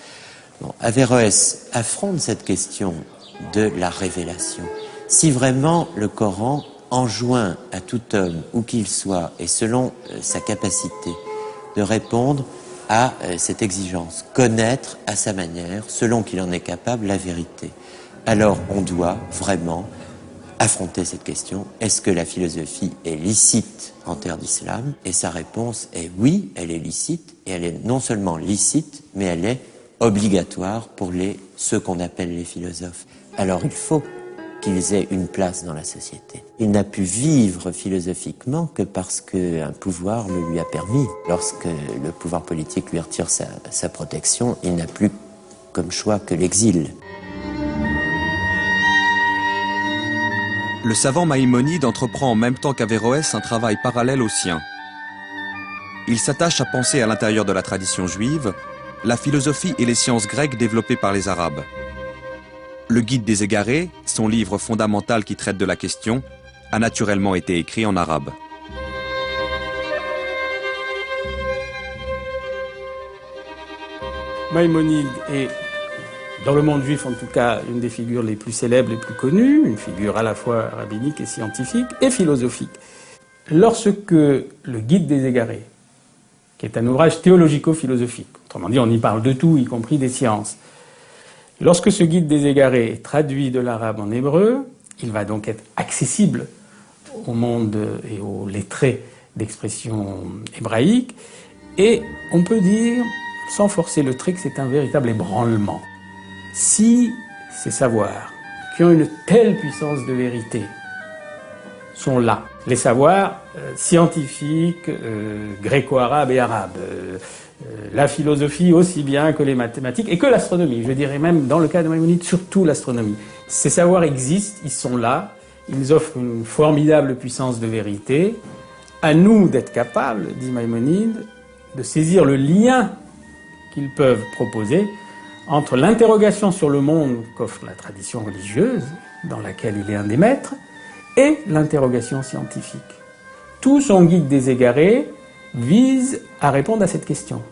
H: Bon, Averroès affronte cette question de la révélation. Si vraiment le Coran enjoint à tout homme, où qu'il soit, et selon sa capacité, de répondre à cette exigence, connaître à sa manière, selon qu'il en est capable, la vérité, alors on doit vraiment affronter cette question. Est-ce que la philosophie est licite en terre d'islam? Et sa réponse est oui, elle est licite, et elle est non seulement licite, mais elle est obligatoire pour ceux qu'on appelle les philosophes. Alors il faut qu'ils aient une place dans la société. Il n'a pu vivre philosophiquement que parce qu'un pouvoir le lui a permis. Lorsque le pouvoir politique lui retire sa protection, il n'a plus comme choix que l'exil.
A: Le savant Maïmonide entreprend en même temps qu'Averroès un travail parallèle au sien. Il s'attache à penser à l'intérieur de la tradition juive la philosophie et les sciences grecques développées par les Arabes. Le Guide des égarés, son livre fondamental qui traite de la question, a naturellement été écrit en arabe.
I: Maïmonide est, dans le monde juif en tout cas, une des figures les plus célèbres, les plus connues, une figure à la fois rabbinique et scientifique et philosophique. Lorsque le Guide des égarés, qui est un ouvrage théologico-philosophique, autrement dit on y parle de tout, y compris des sciences, lorsque ce Guide des égarés est traduit de l'arabe en hébreu, il va donc être accessible au monde et aux lettrés d'expression hébraïque, et on peut dire, sans forcer le trait, que c'est un véritable ébranlement. Si ces savoirs, qui ont une telle puissance de vérité, sont là, les savoirs scientifiques, gréco-arabes et arabes, la philosophie aussi bien que les mathématiques et que l'astronomie, je dirais même dans le cas de Maïmonide, surtout l'astronomie. Ces savoirs existent, ils sont là, ils offrent une formidable puissance de vérité. À nous d'être capables, dit Maïmonide, de saisir le lien qu'ils peuvent proposer entre l'interrogation sur le monde qu'offre la tradition religieuse, dans laquelle il est un des maîtres, et l'interrogation scientifique. Tout son Guide des égarés vise à répondre à cette question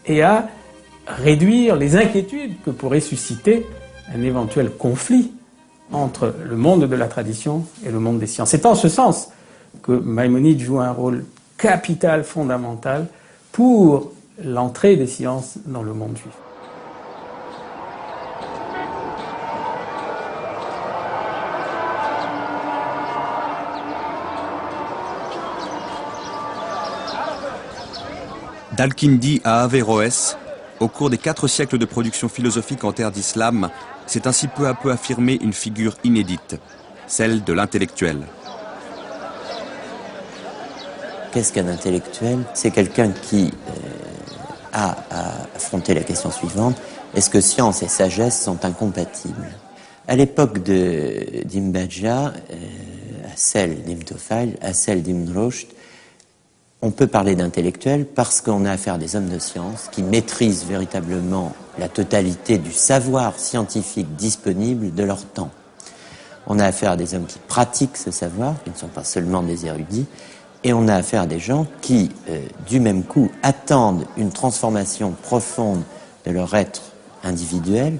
I: et à réduire les inquiétudes que pourrait susciter un éventuel conflit entre le monde de la tradition et le monde des sciences. C'est en ce sens que Maïmonide joue un rôle capital, fondamental, pour l'entrée des sciences dans le monde juif.
A: D'Al-Kindi à Averroès, au cours des 4 siècles de production philosophique en terre d'islam, s'est ainsi peu à peu affirmée une figure inédite, celle de l'intellectuel.
H: Qu'est-ce qu'un intellectuel? C'est quelqu'un qui a à affronter la question suivante: est-ce que science et sagesse sont incompatibles? À l'époque d'Ibn Bajjah, à celle d'Ibn Tufayl, à celle d'Ibn Rushd, on peut parler d'intellectuels parce qu'on a affaire à des hommes de science qui maîtrisent véritablement la totalité du savoir scientifique disponible de leur temps. On a affaire à des hommes qui pratiquent ce savoir, qui ne sont pas seulement des érudits, et on a affaire à des gens qui, du même coup, attendent une transformation profonde de leur être individuel,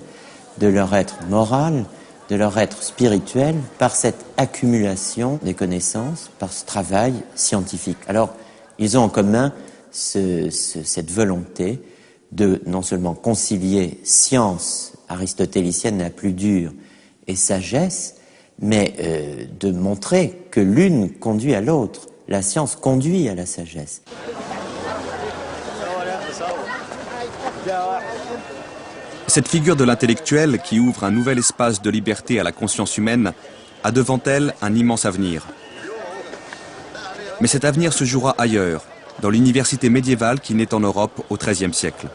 H: de leur être moral, de leur être spirituel, par cette accumulation des connaissances, par ce travail scientifique. Alors, ils ont en commun cette volonté de non seulement concilier science aristotélicienne la plus dure et sagesse, mais de montrer que l'une conduit à l'autre. La science conduit à la sagesse.
A: Cette figure de l'intellectuel qui ouvre un nouvel espace de liberté à la conscience humaine a devant elle un immense avenir. Mais cet avenir se jouera ailleurs, dans l'université médiévale qui naît en Europe au XIIIe siècle.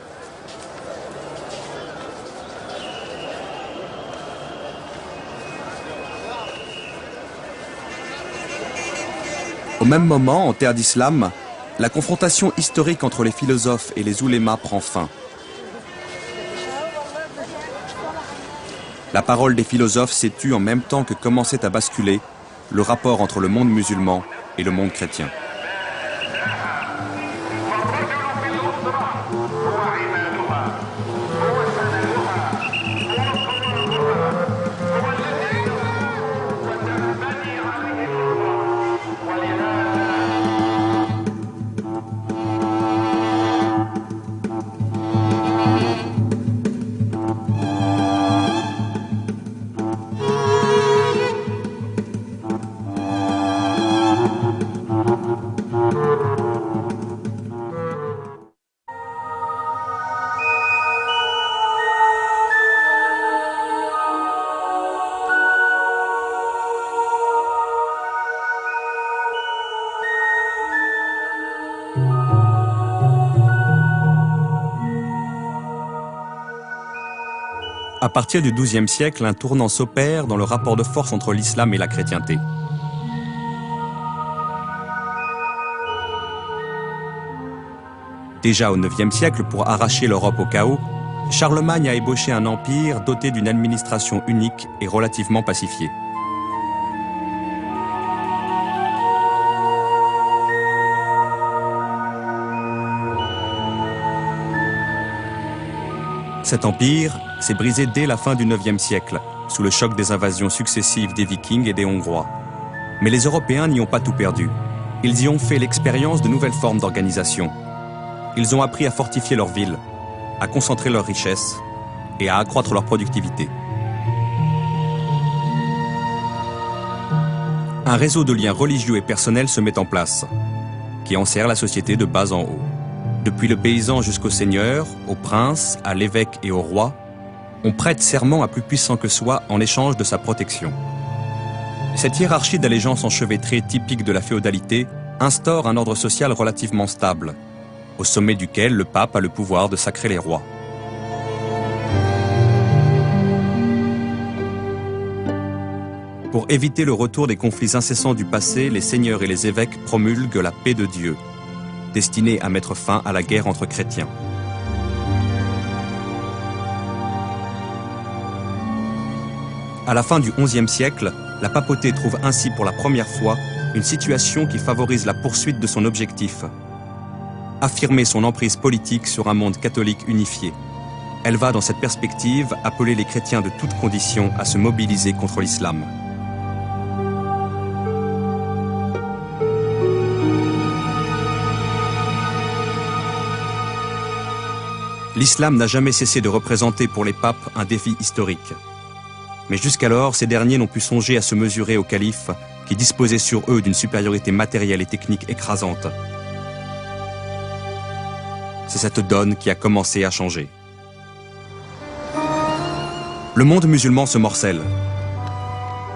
A: Au même moment, en terre d'islam, la confrontation historique entre les philosophes et les oulémas prend fin. La parole des philosophes s'est tue en même temps que commençait à basculer le rapport entre le monde musulman et le monde chrétien. À partir du XIIe siècle, un tournant s'opère dans le rapport de force entre l'islam et la chrétienté. Déjà au IXe siècle, pour arracher l'Europe au chaos, Charlemagne a ébauché un empire doté d'une administration unique et relativement pacifiée. Cet empire s'est brisé dès la fin du IXe siècle, sous le choc des invasions successives des Vikings et des Hongrois. Mais les Européens n'y ont pas tout perdu. Ils y ont fait l'expérience de nouvelles formes d'organisation. Ils ont appris à fortifier leurs villes, à concentrer leurs richesses et à accroître leur productivité. Un réseau de liens religieux et personnels se met en place, qui enserre la société de bas en haut. Depuis le paysan jusqu'au seigneur, au prince, à l'évêque et au roi, on prête serment à plus puissant que soi en échange de sa protection. Cette hiérarchie d'allégeance enchevêtrée typique de la féodalité instaure un ordre social relativement stable, au sommet duquel le pape a le pouvoir de sacrer les rois. Pour éviter le retour des conflits incessants du passé, les seigneurs et les évêques promulguent la paix de Dieu, destinée à mettre fin à la guerre entre chrétiens. À la fin du XIe siècle, la papauté trouve ainsi pour la première fois une situation qui favorise la poursuite de son objectif: affirmer son emprise politique sur un monde catholique unifié. Elle va, dans cette perspective, appeler les chrétiens de toutes conditions à se mobiliser contre l'islam. L'islam n'a jamais cessé de représenter pour les papes un défi historique. Mais jusqu'alors, ces derniers n'ont pu songer à se mesurer aux califes qui disposaient sur eux d'une supériorité matérielle et technique écrasante. C'est cette donne qui a commencé à changer. Le monde musulman se morcelle.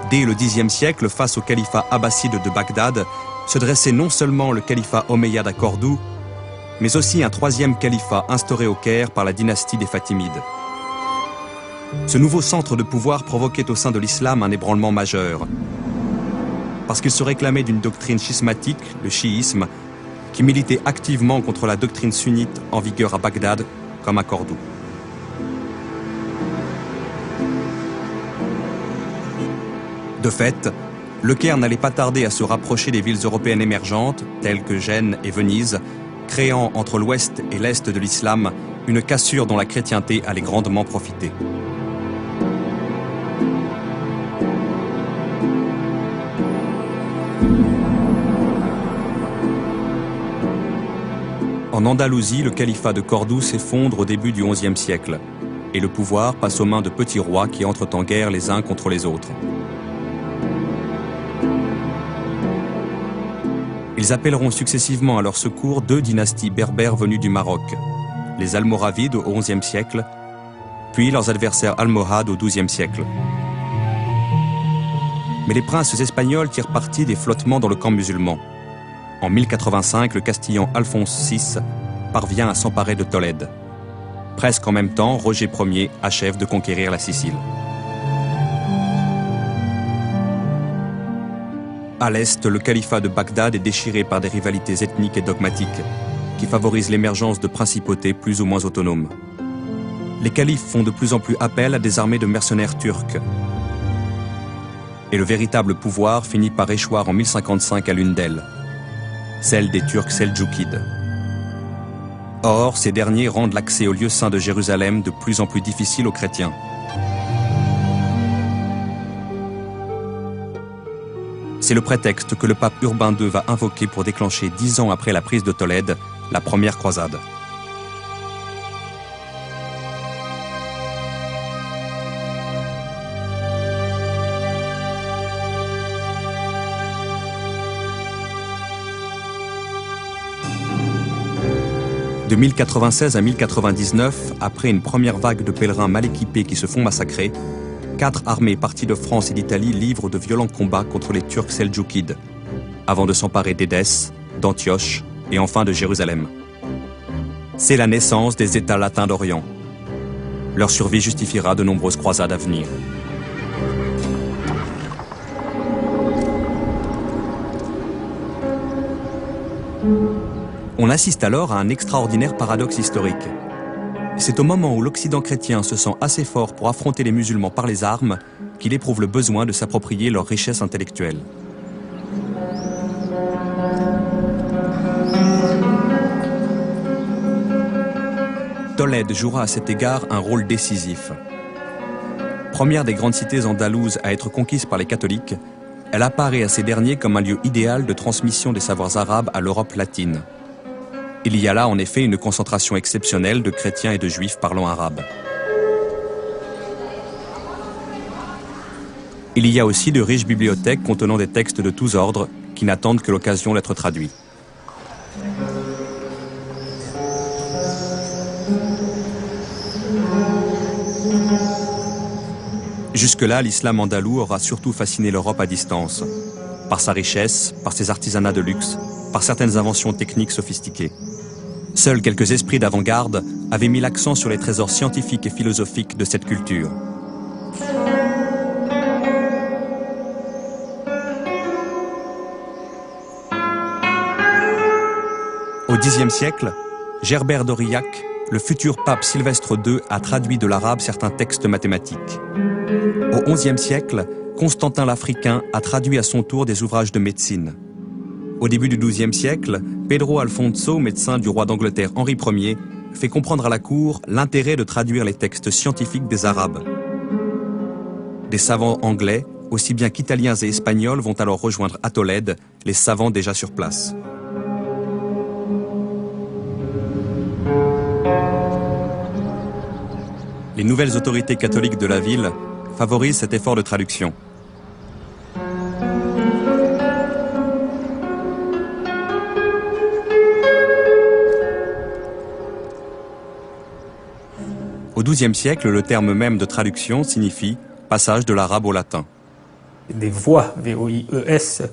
A: Dès le Xe siècle, face au califat abbasside de Bagdad, se dressait non seulement le califat omeyyade à Cordoue, mais aussi un troisième califat instauré au Caire par la dynastie des Fatimides. Ce nouveau centre de pouvoir provoquait au sein de l'islam un ébranlement majeur, parce qu'il se réclamait d'une doctrine schismatique, le chiisme, qui militait activement contre la doctrine sunnite en vigueur à Bagdad comme à Cordoue. De fait, le Caire n'allait pas tarder à se rapprocher des villes européennes émergentes, telles que Gênes et Venise, créant entre l'ouest et l'est de l'islam une cassure dont la chrétienté allait grandement profiter. En Andalousie, le califat de Cordoue s'effondre au début du XIe siècle, et le pouvoir passe aux mains de petits rois qui entrent en guerre les uns contre les autres. Ils appelleront successivement à leur secours deux dynasties berbères venues du Maroc, les Almoravides au XIe siècle, puis leurs adversaires almohades au XIIe siècle. Mais les princes espagnols tirent parti des flottements dans le camp musulman. En 1085, le Castillan Alphonse VI parvient à s'emparer de Tolède. Presque en même temps, Roger Ier achève de conquérir la Sicile. À l'est, le califat de Bagdad est déchiré par des rivalités ethniques et dogmatiques qui favorisent l'émergence de principautés plus ou moins autonomes. Les califes font de plus en plus appel à des armées de mercenaires turcs. Et le véritable pouvoir finit par échoir en 1055 à l'une d'elles, celle des Turcs seldjoukides. Or, ces derniers rendent l'accès au lieu saint de Jérusalem de plus en plus difficile aux chrétiens. C'est le prétexte que le pape Urbain II va invoquer pour déclencher 10 ans après la prise de Tolède, la première croisade. De 1096 à 1099, après une première vague de pèlerins mal équipés qui se font massacrer, 4 armées parties de France et d'Italie livrent de violents combats contre les Turcs seldjoukides, avant de s'emparer d'Édesse, d'Antioche et enfin de Jérusalem. C'est la naissance des États latins d'Orient. Leur survie justifiera de nombreuses croisades à venir. On assiste alors à un extraordinaire paradoxe historique. C'est au moment où l'Occident chrétien se sent assez fort pour affronter les musulmans par les armes qu'il éprouve le besoin de s'approprier leur richesse intellectuelle. Tolède jouera à cet égard un rôle décisif. Première des grandes cités andalouses à être conquise par les catholiques, elle apparaît à ces derniers comme un lieu idéal de transmission des savoirs arabes à l'Europe latine. Il y a là en effet une concentration exceptionnelle de chrétiens et de juifs parlant arabe. Il y a aussi de riches bibliothèques contenant des textes de tous ordres qui n'attendent que l'occasion d'être traduits. Jusque-là, l'islam andalou aura surtout fasciné l'Europe à distance, par sa richesse, par ses artisanats de luxe, par certaines inventions techniques sophistiquées. Seuls quelques esprits d'avant-garde avaient mis l'accent sur les trésors scientifiques et philosophiques de cette culture. Au Xe siècle, Gerbert d'Aurillac, le futur pape Sylvestre II, a traduit de l'arabe certains textes mathématiques. Au XIe siècle, Constantin l'Africain a traduit à son tour des ouvrages de médecine. Au début du XIIe siècle, Pedro Alfonso, médecin du roi d'Angleterre Henri Ier, fait comprendre à la cour l'intérêt de traduire les textes scientifiques des Arabes. Des savants anglais, aussi bien qu'italiens et espagnols, vont alors rejoindre à Tolède les savants déjà sur place. Les nouvelles autorités catholiques de la ville favorisent cet effort de traduction. Au XIIe siècle, le terme même de traduction signifie passage de l'arabe au latin.
I: Des voies, V-O-I-E-S,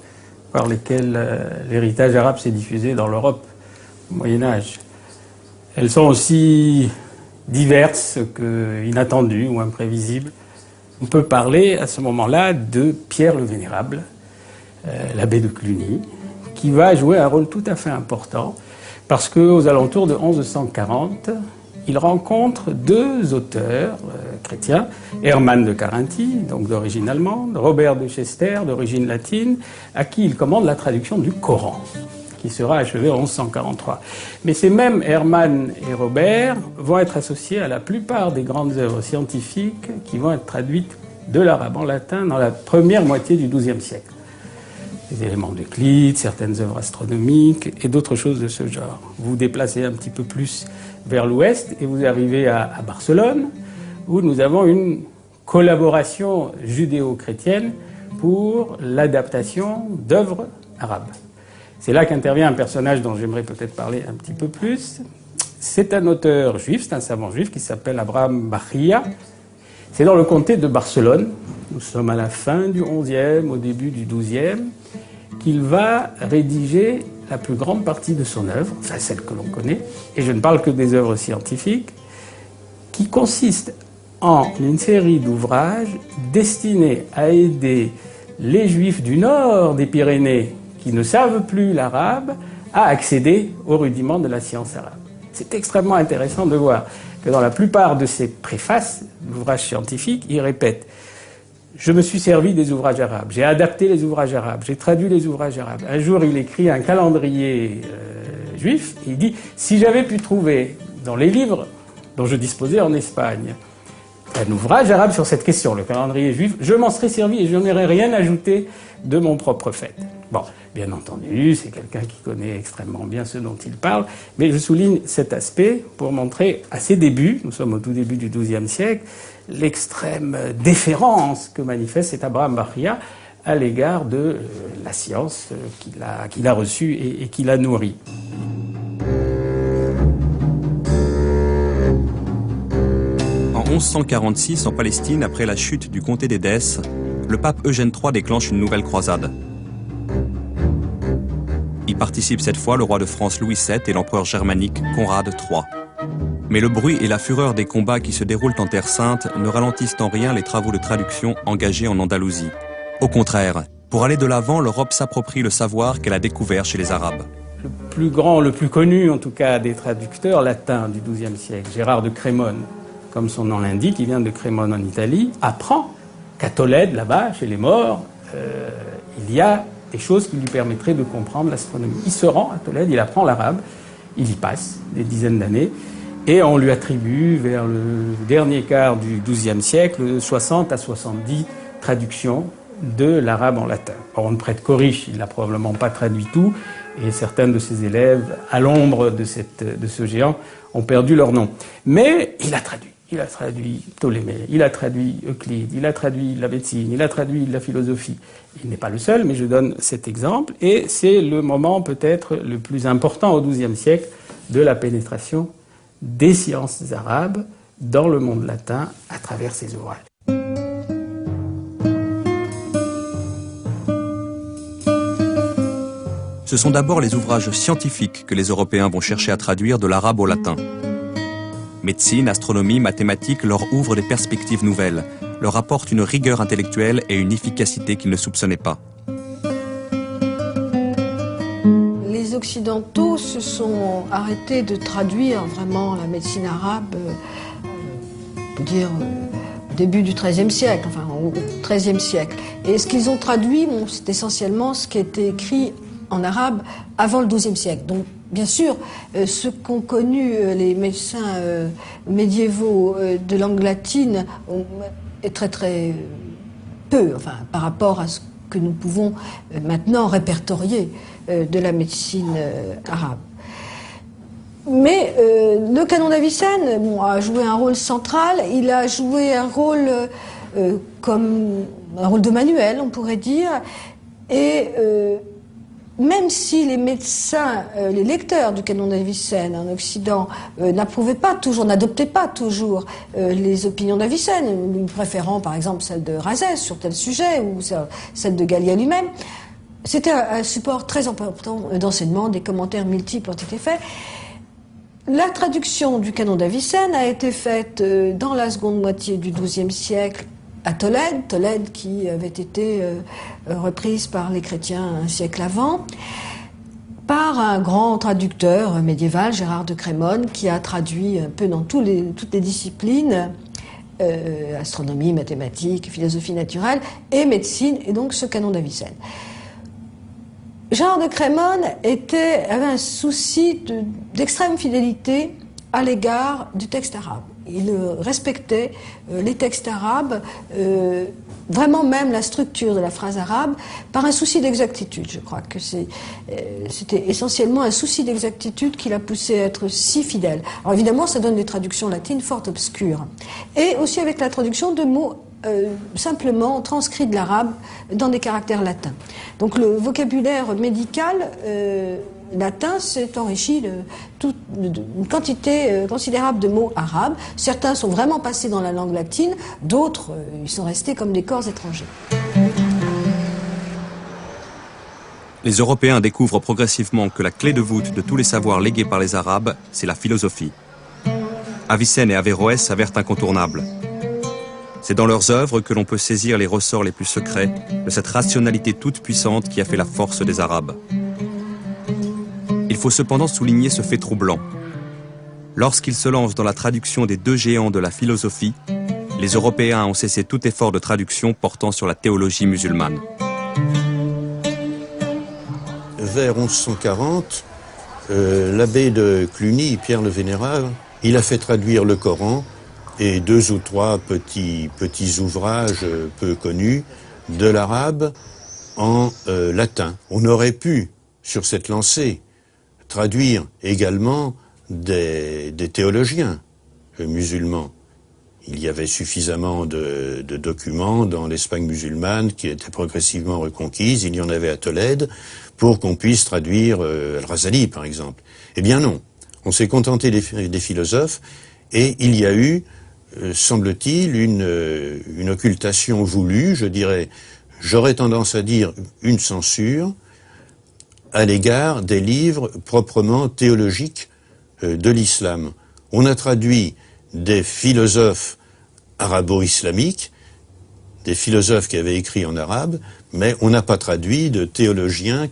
I: par lesquelles l'héritage arabe s'est diffusé dans l'Europe au Moyen-Âge. Elles sont aussi diverses qu'inattendues ou imprévisibles. On peut parler à ce moment-là de Pierre le Vénérable, l'abbé de Cluny, qui va jouer un rôle tout à fait important parce qu'aux alentours de 1140, il rencontre deux auteurs chrétiens, Hermann de Carinthie, donc d'origine allemande, Robert de Chester, d'origine latine, à qui il commande la traduction du Coran, qui sera achevé en 1143. Mais ces mêmes Hermann et Robert vont être associés à la plupart des grandes œuvres scientifiques qui vont être traduites de l'arabe en latin dans la première moitié du XIIe siècle. Des éléments d'Euclide, certaines œuvres astronomiques et d'autres choses de ce genre. Vous vous déplacez un petit peu plus vers l'ouest et vous arrivez à Barcelone, où nous avons une collaboration judéo-chrétienne pour l'adaptation d'œuvres arabes. C'est là qu'intervient un personnage dont j'aimerais peut-être parler un petit peu plus. C'est un auteur juif, c'est un savant juif qui s'appelle Abraham Bahia. C'est dans le comté de Barcelone, nous sommes à la fin du XIe, au début du XIIe, qu'il va rédiger la plus grande partie de son œuvre, enfin celle que l'on connaît, et je ne parle que des œuvres scientifiques, qui consiste en une série d'ouvrages destinés à aider les Juifs du nord des Pyrénées, qui ne savent plus l'arabe, à accéder aux rudiments de la science arabe. C'est extrêmement intéressant de voir que dans la plupart de ses préfaces d'ouvrages scientifiques, il répète « Je me suis servi des ouvrages arabes, j'ai adapté les ouvrages arabes, j'ai traduit les ouvrages arabes. » Un jour, il écrit un calendrier juif, et il dit « Si j'avais pu trouver dans les livres dont je disposais en Espagne un ouvrage arabe sur cette question, le calendrier juif, je m'en serais servi et je n'aurais rien ajouté de mon propre fait. » Bon, bien entendu, c'est quelqu'un qui connaît extrêmement bien ce dont il parle, mais je souligne cet aspect pour montrer à ses débuts, nous sommes au tout début du XIIe siècle, l'extrême déférence que manifeste cet Abraham Bahia à l'égard de la science qu'il a reçue et qu'il a nourrie.
A: En 1146, en Palestine, après la chute du comté d'Édesse, le pape Eugène III déclenche une nouvelle croisade. Y participent cette fois le roi de France Louis VII et l'empereur germanique Conrad III. Mais le bruit et la fureur des combats qui se déroulent en Terre Sainte ne ralentissent en rien les travaux de traduction engagés en Andalousie. Au contraire, pour aller de l'avant, l'Europe s'approprie le savoir qu'elle a découvert chez les Arabes.
I: Le plus grand, le plus connu en tout cas des traducteurs latins du XIIe siècle, Gérard de Crémone, comme son nom l'indique, il vient de Crémone en Italie, apprend qu'à Tolède, là-bas, chez les morts, il y a des choses qui lui permettraient de comprendre l'astronomie. Il se rend à Tolède, il apprend l'arabe, il y passe des dizaines d'années, et on lui attribue, vers le dernier quart du XIIe siècle, 60 à 70 traductions de l'arabe en latin. Or, on ne prête qu'au riche, il n'a probablement pas traduit tout, et certains de ses élèves, à l'ombre de ce géant, ont perdu leur nom. Mais il a traduit. Il a traduit Ptolémée, il a traduit Euclide, il a traduit la médecine, il a traduit la philosophie. Il n'est pas le seul, mais je donne cet exemple. Et c'est le moment peut-être le plus important au XIIe siècle de la pénétration des sciences arabes dans le monde latin à travers ses ouvrages.
A: Ce sont d'abord les ouvrages scientifiques que les Européens vont chercher à traduire de l'arabe au latin. Médecine, astronomie, mathématiques leur ouvrent des perspectives nouvelles, leur apportent une rigueur intellectuelle et une efficacité qu'ils ne soupçonnaient pas.
C: Les Occidentaux se sont arrêtés de traduire vraiment la médecine arabe, on peut dire au début du XIIIe siècle, enfin au XIIIe siècle. Et ce qu'ils ont traduit, bon, c'est essentiellement ce qui était écrit en arabe avant le XIIe siècle. Donc, bien sûr, ce qu'ont connu les médecins médiévaux de langue latine est très très peu, enfin, par rapport à ce que nous pouvons maintenant répertorier de la médecine arabe. Mais le canon d'Avicenne a joué un rôle central, il a joué un rôle comme un rôle de manuel, on pourrait dire, et même si les médecins, les lecteurs du canon d'Avicenne en Occident n'approuvaient pas toujours, n'adoptaient pas toujours les opinions d'Avicenne, préférant par exemple celle de Razès sur tel sujet ou celle de Gallia lui-même, c'était un support très important d'enseignement, des commentaires multiples ont été faits. La traduction du canon d'Avicenne a été faite dans la seconde moitié du XIIe siècle à Tolède qui avait été reprise par les chrétiens un siècle avant, par un grand traducteur médiéval, Gérard de Crémone, qui a traduit un peu dans toutes les disciplines, astronomie, mathématiques, philosophie naturelle et médecine, et donc ce canon d'Avicenne. Gérard de Crémone avait un souci d'extrême fidélité à l'égard du texte arabe. Il respectait les textes arabes, vraiment même la structure de la phrase arabe, par un souci d'exactitude. Je crois que c'était essentiellement un souci d'exactitude qui l'a poussé à être si fidèle. Alors évidemment, ça donne des traductions latines fort obscures. Et aussi avec la traduction de mots simplement transcrits de l'arabe dans des caractères latins. Donc le vocabulaire médical latin s'est enrichi d'une quantité considérable de mots arabes. Certains sont vraiment passés dans la langue latine, d'autres ils sont restés comme des corps étrangers.
A: Les Européens découvrent progressivement que la clé de voûte de tous les savoirs légués par les Arabes, c'est la philosophie. Avicenne et Averroès s'avèrent incontournables. C'est dans leurs œuvres que l'on peut saisir les ressorts les plus secrets de cette rationalité toute puissante qui a fait la force des Arabes. Il faut cependant souligner ce fait troublant. Lorsqu'ils se lancent dans la traduction des deux géants de la philosophie, les Européens ont cessé tout effort de traduction portant sur la théologie musulmane.
J: Vers 1140, l'abbé de Cluny, Pierre le Vénérable, il a fait traduire le Coran et 2 ou 3 petits ouvrages peu connus de l'arabe en latin. On aurait pu, sur cette lancée, traduire également des théologiens musulmans. Il y avait suffisamment de documents dans l'Espagne musulmane qui était progressivement reconquise, il y en avait à Tolède, pour qu'on puisse traduire Al-Razali, par exemple. Eh bien non, on s'est contenté des philosophes, et il y a eu, semble-t-il, une occultation voulue, je dirais, j'aurais tendance à dire une censure, à l'égard des livres proprement théologiques de l'islam. On a traduit des philosophes arabo-islamiques, des philosophes qui avaient écrit en arabe, mais on n'a pas traduit de théologiens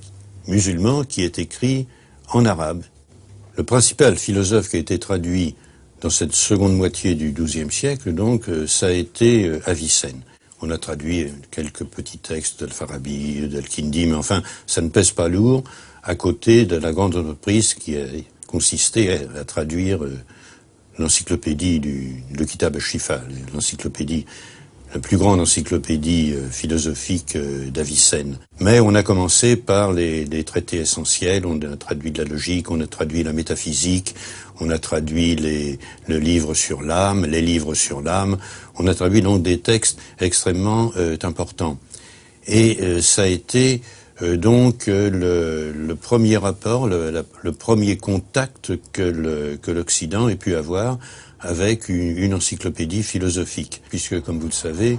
J: musulmans qui aient écrit en arabe. Le principal philosophe qui a été traduit dans cette seconde moitié du XIIe siècle, donc, ça a été Avicenne. On a traduit quelques petits textes d'Al-Farabi, d'Al-Kindi, mais enfin, ça ne pèse pas lourd à côté de la grande entreprise qui a consisté à traduire l'encyclopédie le Kitab al-Shifa, l'encyclopédie, la plus grande encyclopédie philosophique d'Avicenne. Mais on a commencé par les traités essentiels, on a traduit de la logique, on a traduit la métaphysique, on a traduit le livre sur l'âme, les livres sur l'âme, on a traduit donc des textes extrêmement importants. Et ça a été donc le premier rapport, le premier contact que l'Occident ait pu avoir avec une encyclopédie philosophique. Puisque, comme vous le savez,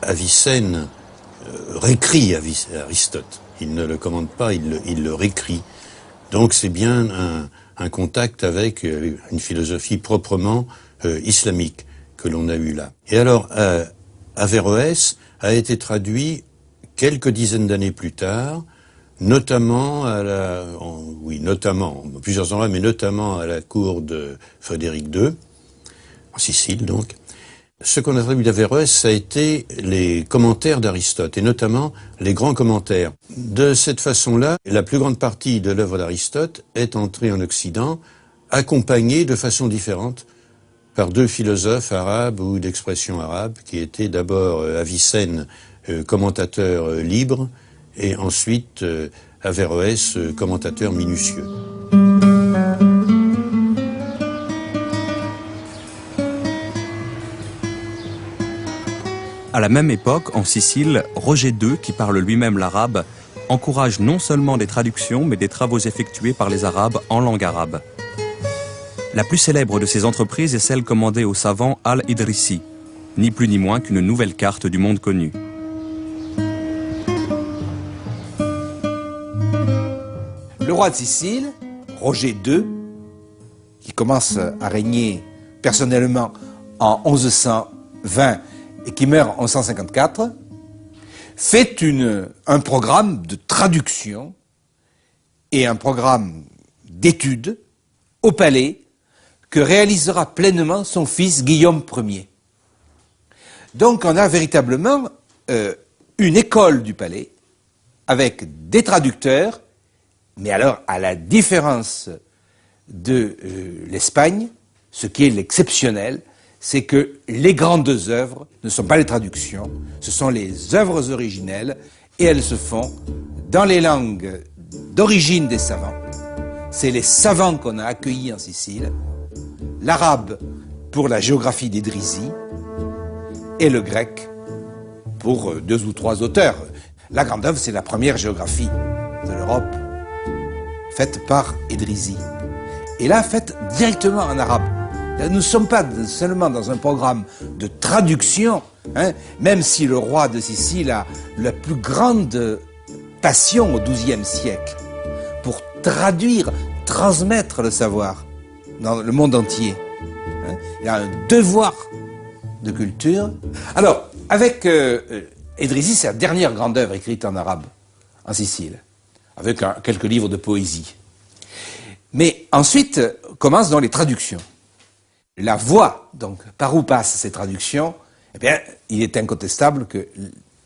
J: Avicenne réécrit Aristote. Il ne le commente pas, il le réécrit. Donc c'est bien un contact avec une philosophie proprement islamique que l'on a eu là. Et alors, Averroès a été traduit quelques dizaines d'années plus tard, notamment notamment, plusieurs endroits, mais notamment à la cour de Frédéric II, en Sicile donc. Ce qu'on a traduit d'Averroès, ça a été les commentaires d'Aristote, et notamment les grands commentaires. De cette façon-là, la plus grande partie de l'œuvre d'Aristote est entrée en Occident, accompagnée de façon différente par deux philosophes arabes ou d'expression arabe, qui étaient d'abord Avicenne, commentateur libre, et ensuite Averroès, commentateur minutieux.
A: À la même époque, en Sicile, Roger II, qui parle lui-même l'arabe, encourage non seulement des traductions, mais des travaux effectués par les Arabes en langue arabe. La plus célèbre de ces entreprises est celle commandée au savant Al-Idrissi, ni plus ni moins qu'une nouvelle carte du monde connu.
K: Le roi de Sicile, Roger II, qui commence à régner personnellement en 1120 et qui meurt en 1154, fait un programme de traduction et un programme d'études au palais que réalisera pleinement son fils Guillaume Ier. Donc on a véritablement une école du palais avec des traducteurs, mais alors à la différence de l'Espagne, ce qui est l'exceptionnel, c'est que les grandes œuvres ne sont pas les traductions, ce sont les œuvres originelles, et elles se font dans les langues d'origine des savants. C'est les savants qu'on a accueillis en Sicile, l'arabe pour la géographie d'Idrisi, et le grec pour deux ou trois auteurs. La grande œuvre, c'est la première géographie de l'Europe, faite par Idrisi. Et là, faite directement en arabe. Nous ne sommes pas seulement dans un programme de traduction, hein, même si le roi de Sicile a la plus grande passion au XIIe siècle pour traduire, transmettre le savoir dans le monde entier. Hein. Il a un devoir de culture. Alors, avec Idrisi, c'est la dernière grande œuvre écrite en arabe, en Sicile, avec quelques livres de poésie. Mais ensuite, commencent dans les traductions. La voie, donc, par où passent ces traductions, eh bien, il est incontestable que,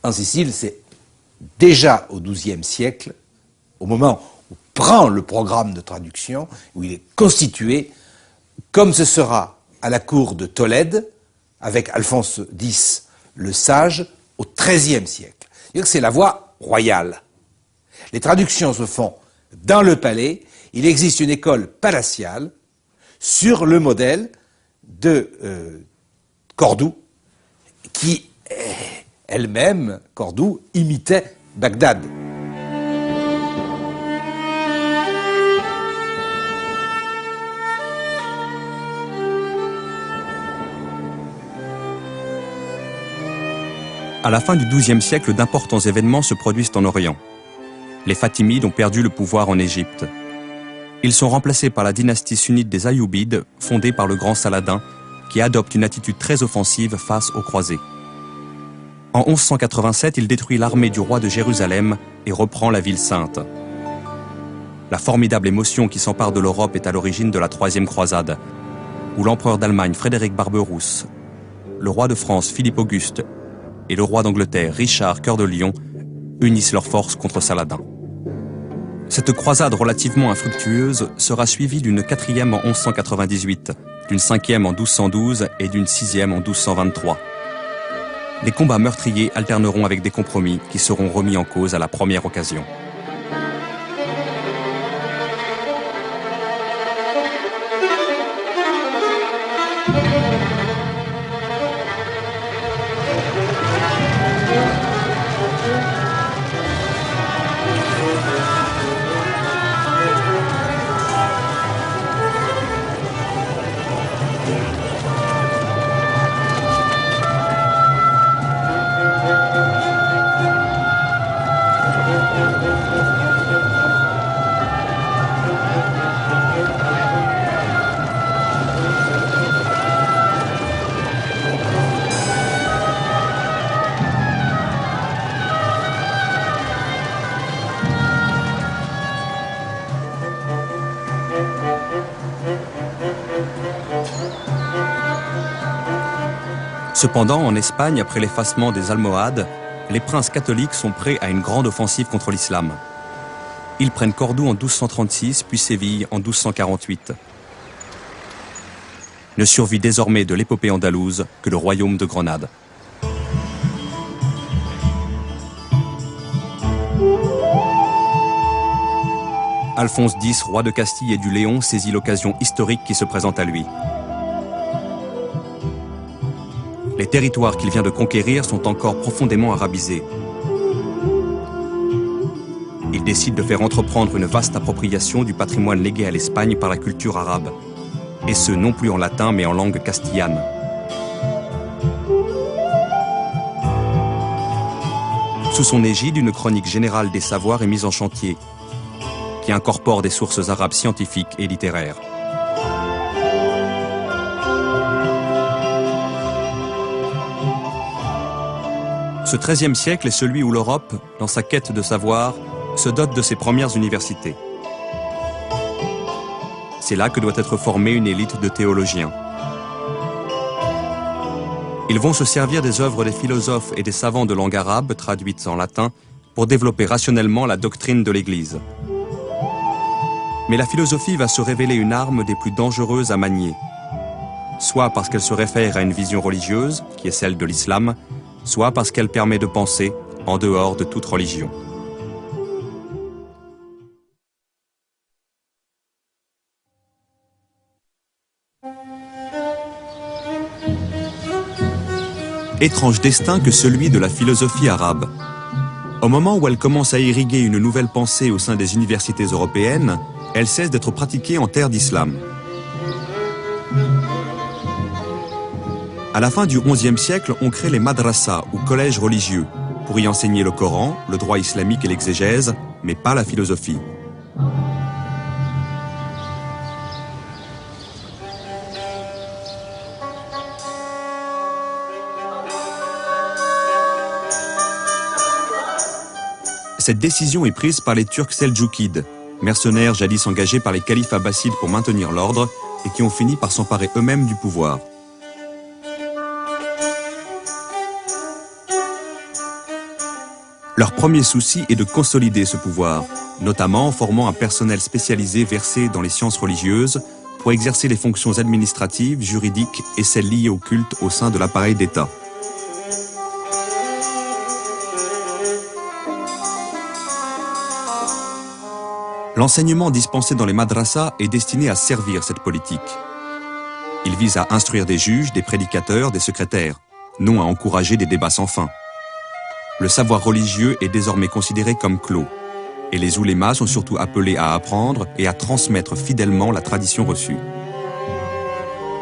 K: en Sicile, c'est déjà au XIIe siècle, au moment où prend le programme de traduction, où il est constitué, comme ce sera à la cour de Tolède, avec Alphonse X, le sage, au XIIIe siècle. C'est la voie royale. Les traductions se font dans le palais. Il existe une école palatiale sur le modèle de Cordoue, qui elle-même, Cordoue, imitait Bagdad.
A: À la fin du XIIe siècle, d'importants événements se produisent en Orient. Les Fatimides ont perdu le pouvoir en Égypte. Ils sont remplacés par la dynastie sunnite des Ayyoubides, fondée par le grand Saladin, qui adopte une attitude très offensive face aux croisés. En 1187, il détruit l'armée du roi de Jérusalem et reprend la ville sainte. La formidable émotion qui s'empare de l'Europe est à l'origine de la Troisième Croisade, où l'empereur d'Allemagne Frédéric Barberousse, le roi de France Philippe Auguste et le roi d'Angleterre Richard Cœur de Lion unissent leurs forces contre Saladin. Cette croisade relativement infructueuse sera suivie d'une 4e en 1198, d'une 5e en 1212 et d'une 6e en 1223. Les combats meurtriers alterneront avec des compromis qui seront remis en cause à la première occasion. Cependant, en Espagne, après l'effacement des Almohades, les princes catholiques sont prêts à une grande offensive contre l'islam. Ils prennent Cordoue en 1236, puis Séville en 1248. Ne survit désormais de l'épopée andalouse que le royaume de Grenade. Alphonse X, roi de Castille et du Léon, saisit l'occasion historique qui se présente à lui. Les territoires qu'il vient de conquérir sont encore profondément arabisés. Il décide de faire entreprendre une vaste appropriation du patrimoine légué à l'Espagne par la culture arabe, et ce non plus en latin mais en langue castillane. Sous son égide, une chronique générale des savoirs est mise en chantier, qui incorpore des sources arabes scientifiques et littéraires. Ce XIIIe siècle est celui où l'Europe, dans sa quête de savoir, se dote de ses premières universités. C'est là que doit être formée une élite de théologiens. Ils vont se servir des œuvres des philosophes et des savants de langue arabe, traduites en latin, pour développer rationnellement la doctrine de l'Église. Mais la philosophie va se révéler une arme des plus dangereuses à manier, soit parce qu'elle se réfère à une vision religieuse, qui est celle de l'islam, soit parce qu'elle permet de penser en dehors de toute religion. Étrange destin que celui de la philosophie arabe. Au moment où elle commence à irriguer une nouvelle pensée au sein des universités européennes, elle cesse d'être pratiquée en terre d'islam. À la fin du XIe siècle, on crée les madrasas, ou collèges religieux, pour y enseigner le Coran, le droit islamique et l'exégèse, mais pas la philosophie. Cette décision est prise par les Turcs seldjoukides, mercenaires jadis engagés par les califes abbassides pour maintenir l'ordre et qui ont fini par s'emparer eux-mêmes du pouvoir. Leur premier souci est de consolider ce pouvoir, notamment en formant un personnel spécialisé versé dans les sciences religieuses pour exercer les fonctions administratives, juridiques et celles liées au culte au sein de l'appareil d'État. L'enseignement dispensé dans les madrasas est destiné à servir cette politique. Il vise à instruire des juges, des prédicateurs, des secrétaires, non à encourager des débats sans fin. Le savoir religieux est désormais considéré comme clos, et les oulémas sont surtout appelés à apprendre et à transmettre fidèlement la tradition reçue.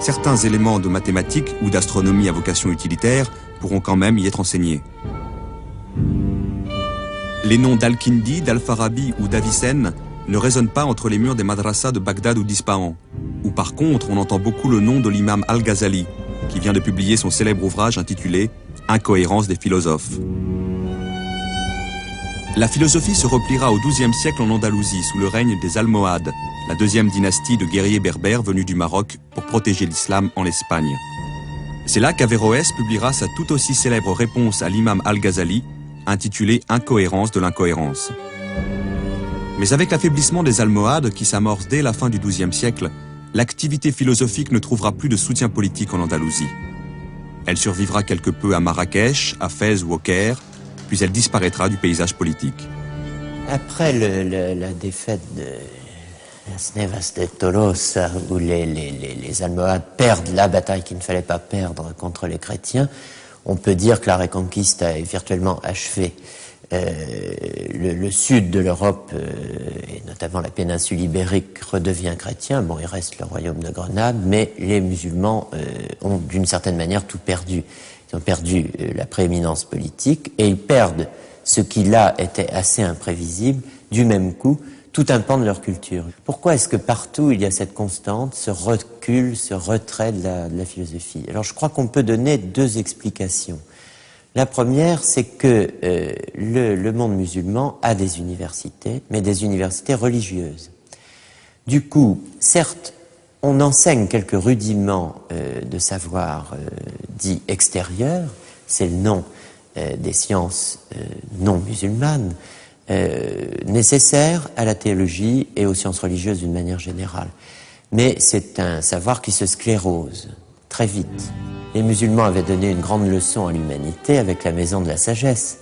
A: Certains éléments de mathématiques ou d'astronomie à vocation utilitaire pourront quand même y être enseignés. Les noms d'Al-Kindi, d'Al-Farabi ou d'Avicenne ne résonne pas entre les murs des madrasas de Bagdad ou d'Ispahan, où par contre on entend beaucoup le nom de l'imam Al-Ghazali, qui vient de publier son célèbre ouvrage intitulé « Incohérence des philosophes ». La philosophie se repliera au XIIe siècle en Andalousie sous le règne des Almohades, la deuxième dynastie de guerriers berbères venus du Maroc pour protéger l'islam en Espagne. C'est là qu'Averroès publiera sa tout aussi célèbre réponse à l'imam Al-Ghazali, intitulée « Incohérence de l'incohérence ». Mais avec l'affaiblissement des Almohades qui s'amorce dès la fin du XIIe siècle, l'activité philosophique ne trouvera plus de soutien politique en Andalousie. Elle survivra quelque peu à Marrakech, à Fès ou au Caire, puis elle disparaîtra du paysage politique.
H: Après la défaite de Las Nevas de Tolosa, où les Almohades perdent la bataille qu'il ne fallait pas perdre contre les chrétiens, on peut dire que la Reconquista est virtuellement achevée. Le sud de l'Europe, et notamment la péninsule ibérique, redevient chrétien. Bon, il reste le royaume de Grenade, mais les musulmans ont d'une certaine manière tout perdu. Ils ont perdu la prééminence politique et ils perdent ce qui là était assez imprévisible, du même coup, tout un pan de leur culture. Pourquoi est-ce que partout il y a cette constante, ce recul, ce retrait de la philosophie? Alors je crois qu'on peut donner deux explications. La première, c'est que le monde musulman a des universités, mais des universités religieuses. Du coup, certes, on enseigne quelques rudiments de savoir dits extérieurs, c'est le nom des sciences non musulmanes, nécessaires à la théologie et aux sciences religieuses d'une manière générale. Mais c'est un savoir qui se sclérose très vite. Les musulmans avaient donné une grande leçon à l'humanité avec la Maison de la Sagesse,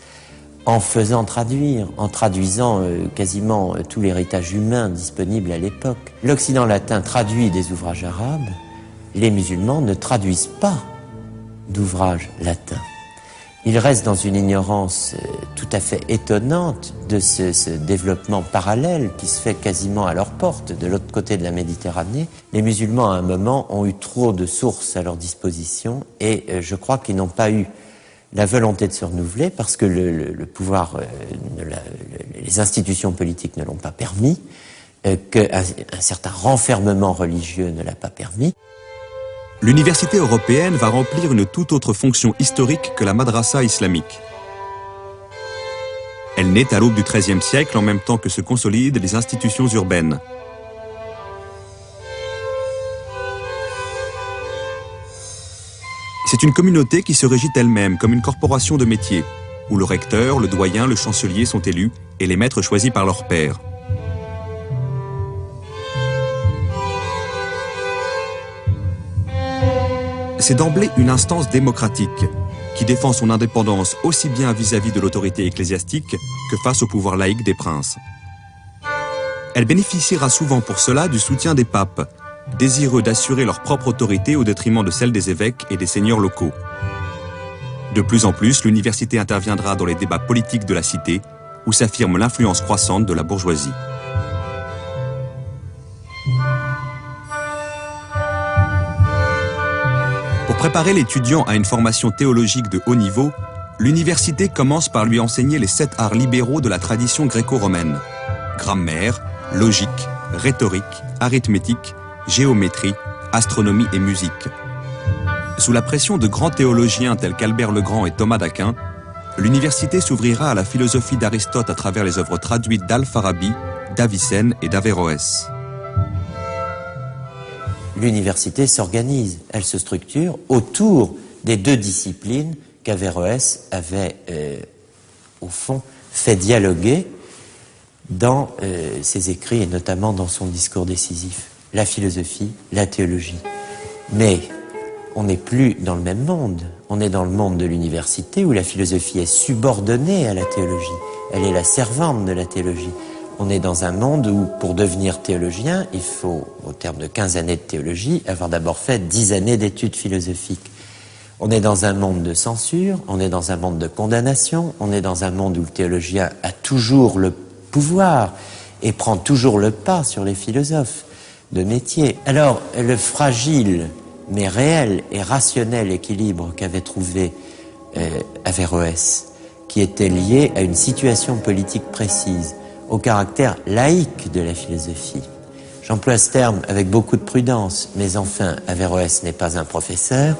H: en faisant traduire, en traduisant quasiment tout l'héritage humain disponible à l'époque. L'Occident latin traduit des ouvrages arabes, les musulmans ne traduisent pas d'ouvrages latins. Ils restent dans une ignorance tout à fait étonnante de ce développement parallèle qui se fait quasiment à leur porte, de l'autre côté de la Méditerranée. Les musulmans, à un moment, ont eu trop de sources à leur disposition et je crois qu'ils n'ont pas eu la volonté de se renouveler parce que le pouvoir, les institutions politiques ne l'ont pas permis, qu'un certain renfermement religieux ne l'a pas permis.
A: L'université européenne va remplir une toute autre fonction historique que la madrasa islamique. Elle naît à l'aube du XIIIe siècle en même temps que se consolident les institutions urbaines. C'est une communauté qui se régit elle-même comme une corporation de métiers, où le recteur, le doyen, le chancelier sont élus et les maîtres choisis par leur pairs. C'est d'emblée une instance démocratique qui défend son indépendance aussi bien vis-à-vis de l'autorité ecclésiastique que face au pouvoir laïque des princes. Elle bénéficiera souvent pour cela du soutien des papes, désireux d'assurer leur propre autorité au détriment de celle des évêques et des seigneurs locaux. De plus en plus, l'université interviendra dans les débats politiques de la cité, où s'affirme l'influence croissante de la bourgeoisie. Pour préparer l'étudiant à une formation théologique de haut niveau, l'université commence par lui enseigner les 7 arts libéraux de la tradition gréco-romaine: grammaire, logique, rhétorique, arithmétique, géométrie, astronomie et musique. Sous la pression de grands théologiens tels qu'Albert le Grand et Thomas d'Aquin, l'université s'ouvrira à la philosophie d'Aristote à travers les œuvres traduites d'Al-Farabi, d'Avicenne et d'Averroès.
H: L'université s'organise, elle se structure autour des deux disciplines qu'Averroès avait, au fond, fait dialoguer dans ses écrits et notamment dans son discours décisif. La philosophie, la théologie. Mais on n'est plus dans le même monde. On est dans le monde de l'université où la philosophie est subordonnée à la théologie. Elle est la servante de la théologie. On est dans un monde où, pour devenir théologien, il faut, au terme de 15 années de théologie, avoir d'abord fait 10 années d'études philosophiques. On est dans un monde de censure, on est dans un monde de condamnation, on est dans un monde où le théologien a toujours le pouvoir et prend toujours le pas sur les philosophes de métier. Alors, le fragile, mais réel et rationnel équilibre qu'avait trouvé Averroès, qui était lié à une situation politique précise, au caractère laïque de la philosophie. J'emploie ce terme avec beaucoup de prudence, mais enfin, Averroès n'est pas un professeur,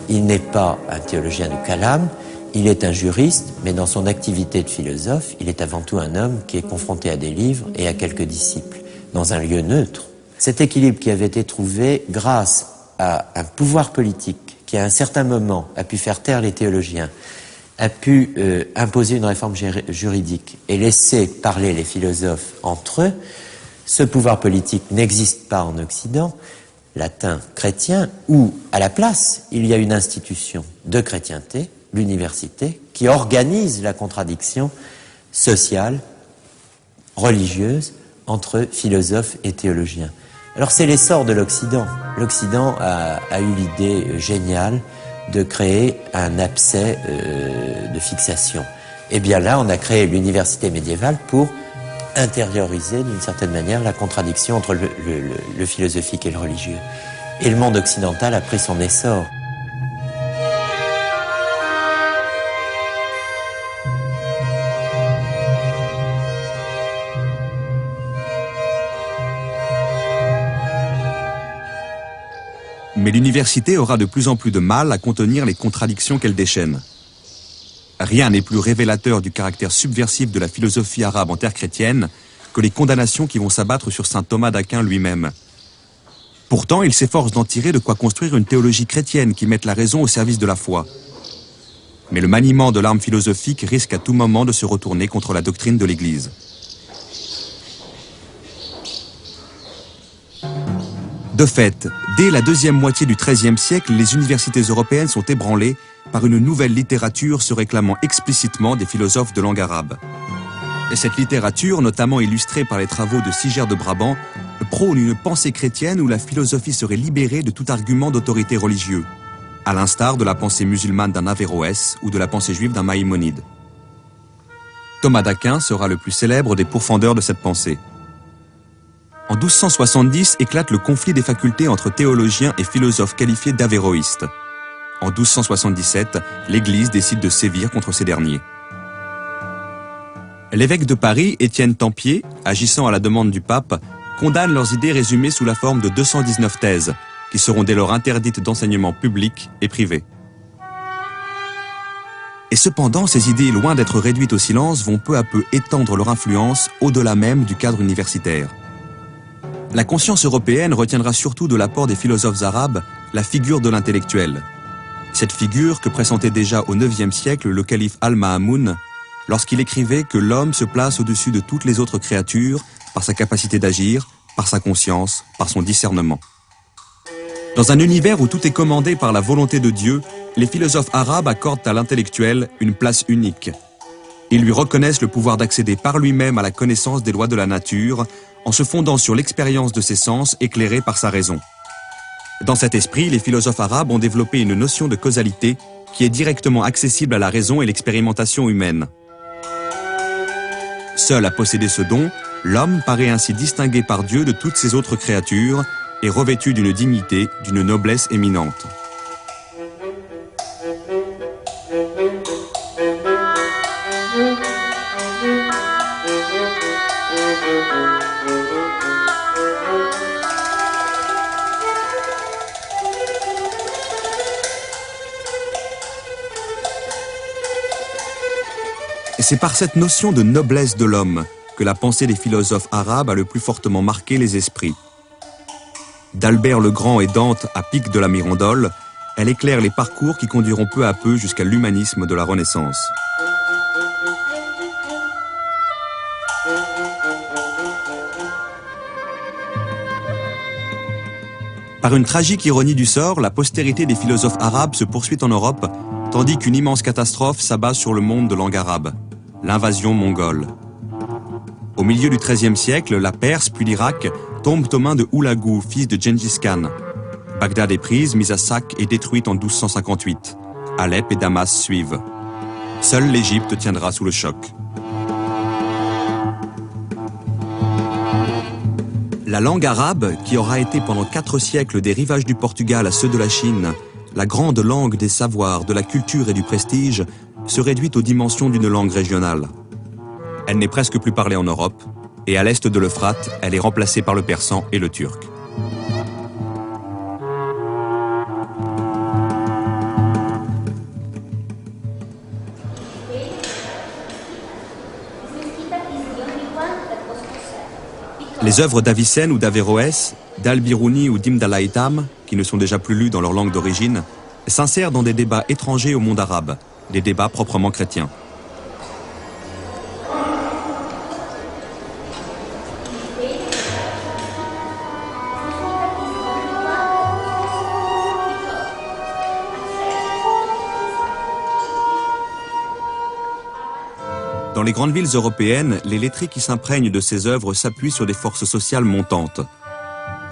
H: il n'est pas un théologien du calame, il est un juriste, mais dans son activité de philosophe, il est avant tout un homme qui est confronté à des livres et à quelques disciples, dans un lieu neutre. Cet équilibre qui avait été trouvé grâce à un pouvoir politique qui, à un certain moment, a pu faire taire les théologiens, a pu imposer une réforme juridique et laisser parler les philosophes entre eux, ce pouvoir politique n'existe pas en Occident, latin chrétien, où, à la place, il y a une institution de chrétienté, l'université, qui organise la contradiction sociale, religieuse, entre philosophes et théologiens. Alors c'est l'essor de l'Occident. L'Occident a eu l'idée géniale de créer un abcès de fixation. Et bien là, on a créé l'université médiévale pour intérioriser d'une certaine manière la contradiction entre le philosophique et le religieux. Et le monde occidental a pris son essor.
A: Mais l'université aura de plus en plus de mal à contenir les contradictions qu'elle déchaîne. Rien n'est plus révélateur du caractère subversif de la philosophie arabe en terre chrétienne que les condamnations qui vont s'abattre sur saint Thomas d'Aquin lui-même. Pourtant, il s'efforce d'en tirer de quoi construire une théologie chrétienne qui mette la raison au service de la foi. Mais le maniement de l'arme philosophique risque à tout moment de se retourner contre la doctrine de l'Église. De fait, dès la deuxième moitié du XIIIe siècle, les universités européennes sont ébranlées par une nouvelle littérature se réclamant explicitement des philosophes de langue arabe. Et cette littérature, notamment illustrée par les travaux de Siger de Brabant, prône une pensée chrétienne où la philosophie serait libérée de tout argument d'autorité religieux, à l'instar de la pensée musulmane d'un Averroès ou de la pensée juive d'un Maïmonide. Thomas d'Aquin sera le plus célèbre des pourfendeurs de cette pensée. En 1270 éclate le conflit des facultés entre théologiens et philosophes qualifiés d'avéroïstes. En 1277, l'Église décide de sévir contre ces derniers. L'évêque de Paris, Étienne Tempier, agissant à la demande du pape, condamne leurs idées résumées sous la forme de 219 thèses, qui seront dès lors interdites d'enseignement public et privé. Et cependant, ces idées, loin d'être réduites au silence, vont peu à peu étendre leur influence au-delà même du cadre universitaire. La conscience européenne retiendra surtout de l'apport des philosophes arabes la figure de l'intellectuel. Cette figure que pressentait déjà au IXe siècle le calife Al-Ma'amoun lorsqu'il écrivait que l'homme se place au-dessus de toutes les autres créatures par sa capacité d'agir, par sa conscience, par son discernement. Dans un univers où tout est commandé par la volonté de Dieu, les philosophes arabes accordent à l'intellectuel une place unique. Ils lui reconnaissent le pouvoir d'accéder par lui-même à la connaissance des lois de la nature en se fondant sur l'expérience de ses sens éclairés par sa raison. Dans cet esprit, les philosophes arabes ont développé une notion de causalité qui est directement accessible à la raison et l'expérimentation humaine. Seul à posséder ce don, l'homme paraît ainsi distingué par Dieu de toutes ses autres créatures et revêtu d'une dignité, d'une noblesse éminente. Et c'est par cette notion de noblesse de l'homme que la pensée des philosophes arabes a le plus fortement marqué les esprits. D'Albert le Grand et Dante à Pic de la Mirandole, elle éclaire les parcours qui conduiront peu à peu jusqu'à l'humanisme de la Renaissance. Par une tragique ironie du sort, la postérité des philosophes arabes se poursuit en Europe, tandis qu'une immense catastrophe s'abat sur le monde de langue arabe, l'invasion mongole. Au milieu du XIIIe siècle, la Perse puis l'Irak tombent aux mains de Houlagou, fils de Gengis Khan. Bagdad est prise, mise à sac et détruite en 1258. Alep et Damas suivent. Seule l'Égypte tiendra sous le choc. La langue arabe, qui aura été pendant 4 siècles des rivages du Portugal à ceux de la Chine, la grande langue des savoirs, de la culture et du prestige, se réduit aux dimensions d'une langue régionale. Elle n'est presque plus parlée en Europe, et à l'est de l'Euphrate, elle est remplacée par le persan et le turc. Les œuvres d'Avicenne ou d'Averroès, d'Al-Biruni ou d'Ibn al-Haytham, qui ne sont déjà plus lues dans leur langue d'origine, s'insèrent dans des débats étrangers au monde arabe, des débats proprement chrétiens. Dans les grandes villes européennes, les lettrés qui s'imprègnent de ces œuvres s'appuient sur des forces sociales montantes.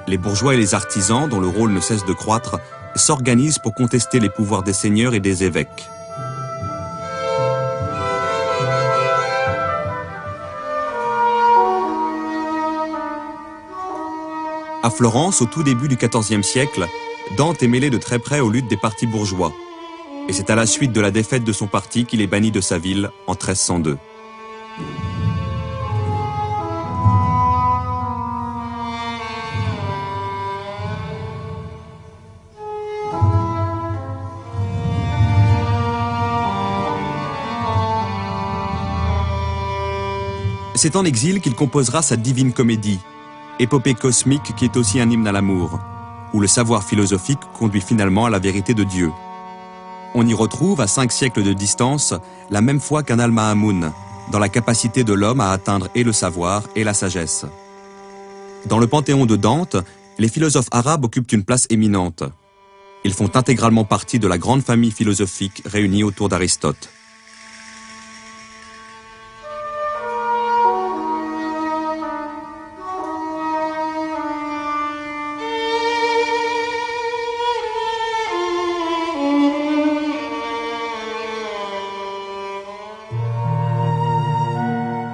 A: Les bourgeois et les artisans, dont le rôle ne cesse de croître, s'organisent pour contester les pouvoirs des seigneurs et des évêques. À Florence, au tout début du XIVe siècle, Dante est mêlé de très près aux luttes des partis bourgeois. Et c'est à la suite de la défaite de son parti qu'il est banni de sa ville en 1302. C'est en exil qu'il composera sa Divine Comédie, épopée cosmique qui est aussi un hymne à l'amour, où le savoir philosophique conduit finalement à la vérité de Dieu. On y retrouve, à 5 siècles de distance, la même foi qu'un Al-Ma'amoun, dans la capacité de l'homme à atteindre et le savoir et la sagesse. Dans le panthéon de Dante, les philosophes arabes occupent une place éminente. Ils font intégralement partie de la grande famille philosophique réunie autour d'Aristote.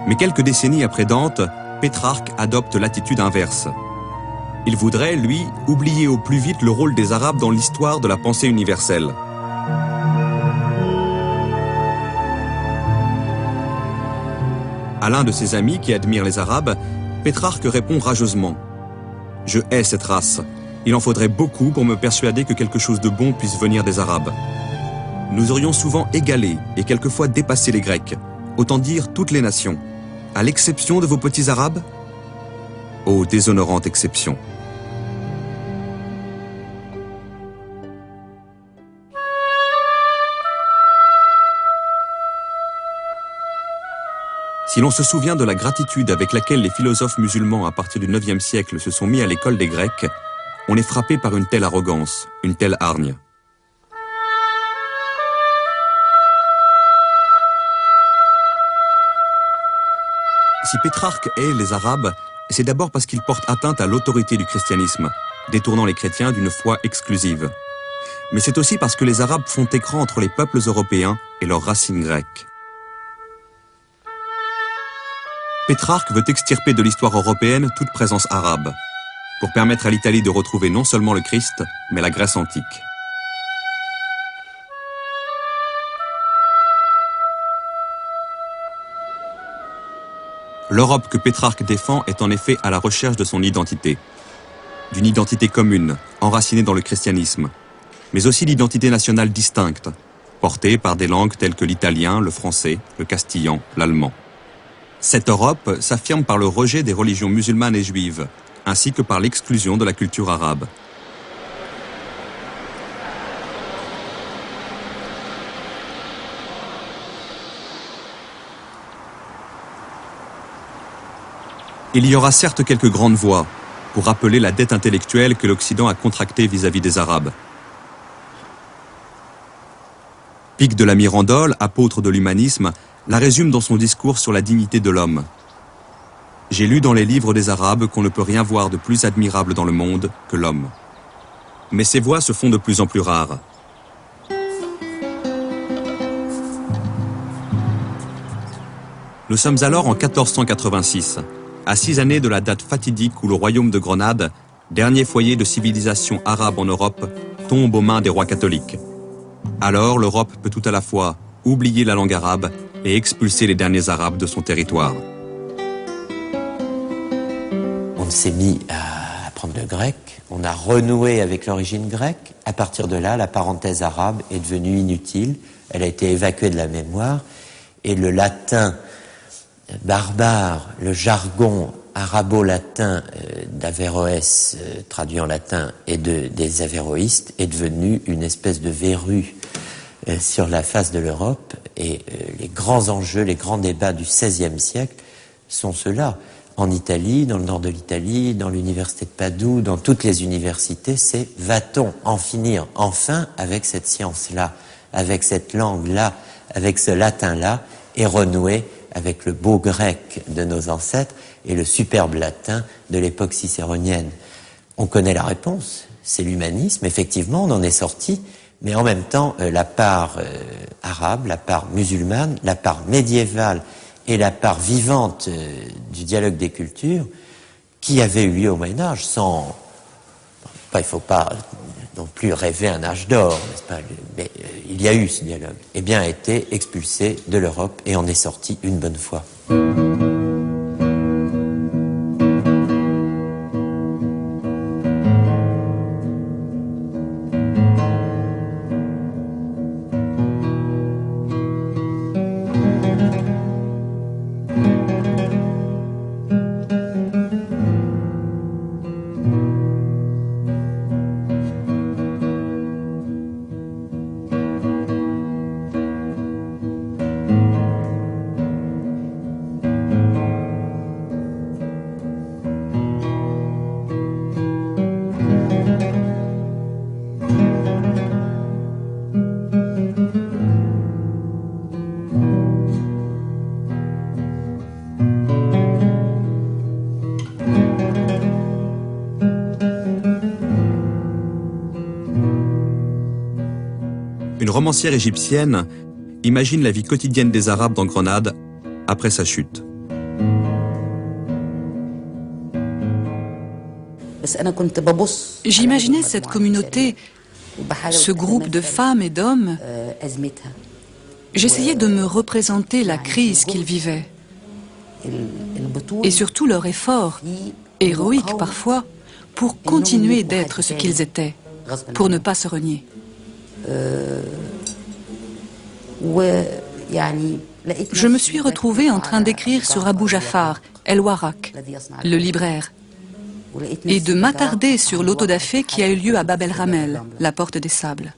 A: Mais quelques décennies après Dante, Pétrarque adopte l'attitude inverse. Il voudrait, lui, oublier au plus vite le rôle des Arabes dans l'histoire de la pensée universelle. À l'un de ses amis qui admire les Arabes, Pétrarque répond rageusement « Je hais cette race. Il en faudrait beaucoup pour me persuader que quelque chose de bon puisse venir des Arabes. Nous aurions souvent égalé et quelquefois dépassé les Grecs, autant dire toutes les nations. À l'exception de vos petits Arabes ? Oh, déshonorante exception. Si l'on se souvient de la gratitude avec laquelle les philosophes musulmans à partir du IXe siècle se sont mis à l'école des Grecs, on est frappé par une telle arrogance, une telle hargne. Si Pétrarque hait les Arabes, c'est d'abord parce qu'ils portent atteinte à l'autorité du christianisme, détournant les chrétiens d'une foi exclusive. Mais c'est aussi parce que les Arabes font écran entre les peuples européens et leurs racines grecques. Pétrarque veut extirper de l'histoire européenne toute présence arabe, pour permettre à l'Italie de retrouver non seulement le Christ, mais la Grèce antique. L'Europe que Pétrarque défend est en effet à la recherche de son identité. D'une identité commune, enracinée dans le christianisme, mais aussi d'identité nationale distincte, portée par des langues telles que l'italien, le français, le castillan, l'allemand. Cette Europe s'affirme par le rejet des religions musulmanes et juives, ainsi que par l'exclusion de la culture arabe. Il y aura certes quelques grandes voix pour rappeler la dette intellectuelle que l'Occident a contractée vis-à-vis des Arabes. Pic de la Mirandole, apôtre de l'humanisme, la résume dans son discours sur la dignité de l'homme. J'ai lu dans les livres des Arabes qu'on ne peut rien voir de plus admirable dans le monde que l'homme. Mais ces voix se font de plus en plus rares. Nous sommes alors en 1486. À 6 années de la date fatidique où le royaume de Grenade, dernier foyer de civilisation arabe en Europe, tombe aux mains des rois catholiques. Alors l'Europe peut tout à la fois oublier la langue arabe et expulser les derniers Arabes de son territoire.
H: s'est mis à apprendre le grec, on a renoué avec l'origine grecque. À partir de là, la parenthèse arabe est devenue inutile, elle a été évacuée de la mémoire, et le latin barbare, le jargon arabo-latin d'Averroès, traduit en latin, et des avéroïstes, est devenu une espèce de verrue sur la face de l'Europe, et les grands enjeux, les grands débats du XVIe siècle sont ceux-là. En Italie, dans le nord de l'Italie, dans l'université de Padoue, dans toutes les universités, c'est va-t-on en finir enfin avec cette science-là, avec cette langue-là, avec ce latin-là, et renouer avec le beau grec de nos ancêtres et le superbe latin de l'époque cicéronienne. On connaît la réponse, c'est l'humanisme, effectivement, on en est sorti, mais en même temps, la part arabe, la part musulmane, la part médiévale et la part vivante du dialogue des cultures qui avait eu lieu au Moyen-Âge sans... il ne faut pas non plus rêver un âge d'or, n'est-ce pas, mais il y a eu ce dialogue, eh bien a été expulsé de l'Europe et en est sorti une bonne fois.
A: Une romancière égyptienne imagine la vie quotidienne des Arabes dans Grenade après sa chute.
L: J'imaginais cette communauté, ce groupe de femmes et d'hommes. J'essayais de me représenter la crise qu'ils vivaient et surtout leur effort, héroïque parfois, pour continuer d'être ce qu'ils étaient, pour ne pas se renier. Je me suis retrouvée en train d'écrire sur Abou Jafar, El-Warraq, le libraire, et de m'attarder sur l'autodafé qui a eu lieu à Bab el-Ramel, la porte des sables.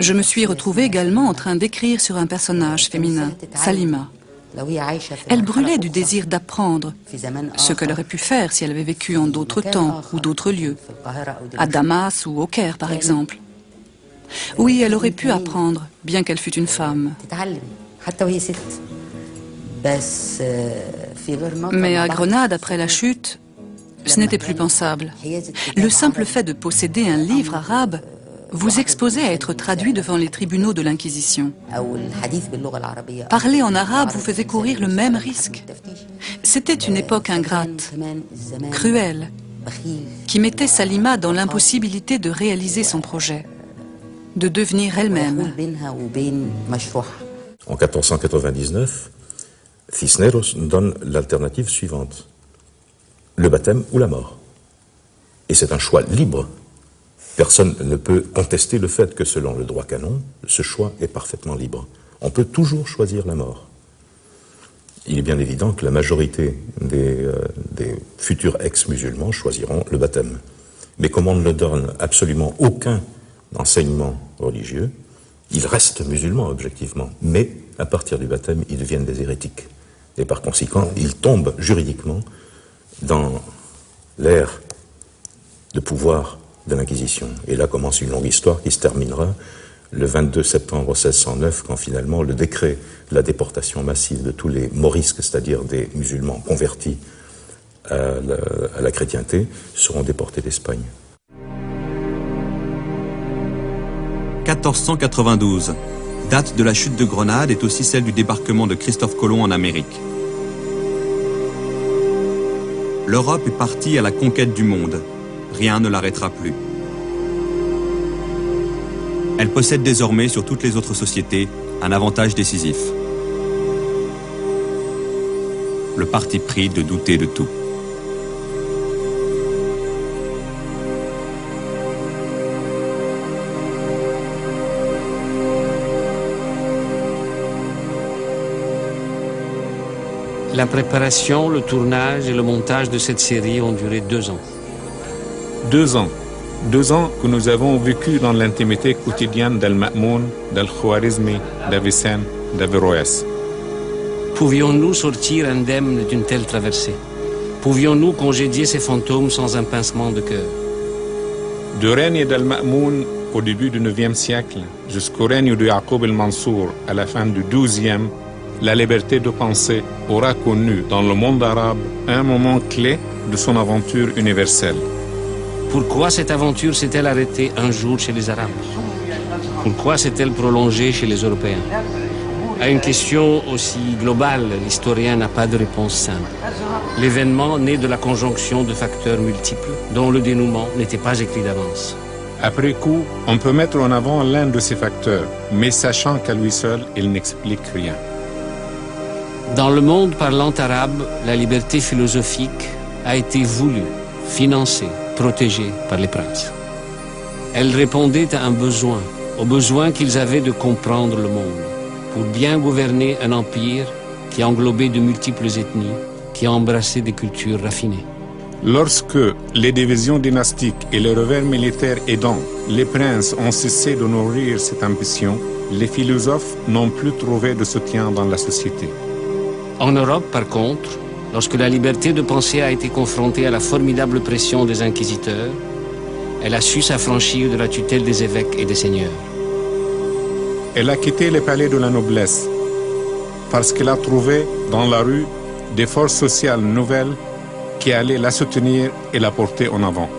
L: Je me suis retrouvée également en train d'écrire sur un personnage féminin, Salima. Elle brûlait du désir d'apprendre, ce qu'elle aurait pu faire si elle avait vécu en d'autres temps ou d'autres lieux, à Damas ou au Caire par exemple. Oui, elle aurait pu apprendre, bien qu'elle fût une femme. Mais à Grenade, après la chute, ce n'était plus pensable. Le simple fait de posséder un livre arabe vous exposait à être traduit devant les tribunaux de l'Inquisition. Parler en arabe vous faisait courir le même risque. C'était une époque ingrate, cruelle, qui mettait Salima dans l'impossibilité de réaliser son projet, de devenir elle-même.
M: En 1499, Cisneros donne l'alternative suivante: le baptême ou la mort. Et c'est un choix libre. Personne ne peut contester le fait que selon le droit canon, ce choix est parfaitement libre. On peut toujours choisir la mort. Il est bien évident que la majorité des futurs ex-musulmans choisiront le baptême. Mais comme on ne leur donne absolument aucun enseignement religieux, ils restent musulmans objectivement. Mais à partir du baptême, ils deviennent des hérétiques. Et par conséquent, ils tombent juridiquement dans l'ère de pouvoir de l'Inquisition. Et là commence une longue histoire qui se terminera le 22 septembre 1609, quand finalement le décret de la déportation massive de tous les morisques, c'est-à-dire des musulmans convertis à la chrétienté, seront déportés d'Espagne.
A: 1492, date de la chute de Grenade, est aussi celle du débarquement de Christophe Colomb en Amérique. L'Europe est partie à la conquête du monde. Rien ne l'arrêtera plus. Elle possède désormais sur toutes les autres sociétés un avantage décisif. le parti pris de douter de tout.
N: La préparation, le tournage et le montage de cette série ont duré 2 ans.
O: 2 ans. 2 ans que nous avons vécu dans l'intimité quotidienne d'Al-Ma'moun, d'Al-Khwarizmi, d'Avicenne, d'Averroès.
N: Pouvions-nous sortir indemnes d'une telle traversée? Pouvions-nous congédier ces fantômes sans un pincement de cœur?
O: Du règne d'Al-Ma'moun au début du 9e siècle jusqu'au règne de Yaqub el-Mansour à la fin du 12e, la liberté de penser aura connu dans le monde arabe un moment clé de son aventure universelle.
N: Pourquoi cette aventure s'est-elle arrêtée un jour chez les Arabes? Pourquoi s'est-elle prolongée chez les Européens? À une question aussi globale, l'historien n'a pas de réponse simple. L'événement naît de la conjonction de facteurs multiples dont le dénouement n'était pas écrit d'avance.
O: Après coup, on peut mettre en avant l'un de ces facteurs, mais sachant qu'à lui seul, il n'explique rien.
N: Dans le monde parlant arabe, la liberté philosophique a été voulue, financée, protégée par les princes. Elle répondait à un besoin, au besoin qu'ils avaient de comprendre le monde, pour bien gouverner un empire qui englobait de multiples ethnies, qui embrassait des cultures raffinées.
O: Lorsque les divisions dynastiques et les revers militaires aidant, les princes ont cessé de nourrir cette ambition, les philosophes n'ont plus trouvé de soutien dans la société.
N: En Europe, par contre, lorsque la liberté de penser a été confrontée à la formidable pression des inquisiteurs, elle a su s'affranchir de la tutelle des évêques et des seigneurs.
O: Elle a quitté les palais de la noblesse parce qu'elle a trouvé dans la rue des forces sociales nouvelles qui allaient la soutenir et la porter en avant.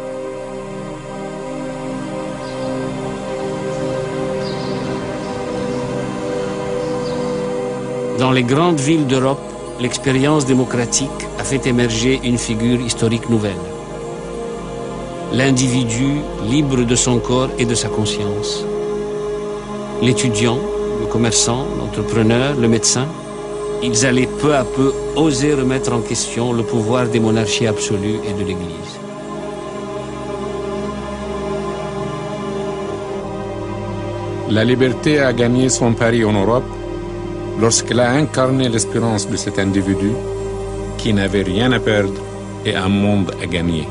N: Dans les grandes villes d'Europe, l'expérience démocratique a fait émerger une figure historique nouvelle. L'individu libre de son corps et de sa conscience. L'étudiant, le commerçant, l'entrepreneur, le médecin, ils allaient peu à peu oser remettre en question le pouvoir des monarchies absolues et de l'Église.
O: La liberté a gagné son pari en Europe lorsqu'elle a incarné l'espérance de cet individu qui n'avait rien à perdre et un monde à gagner.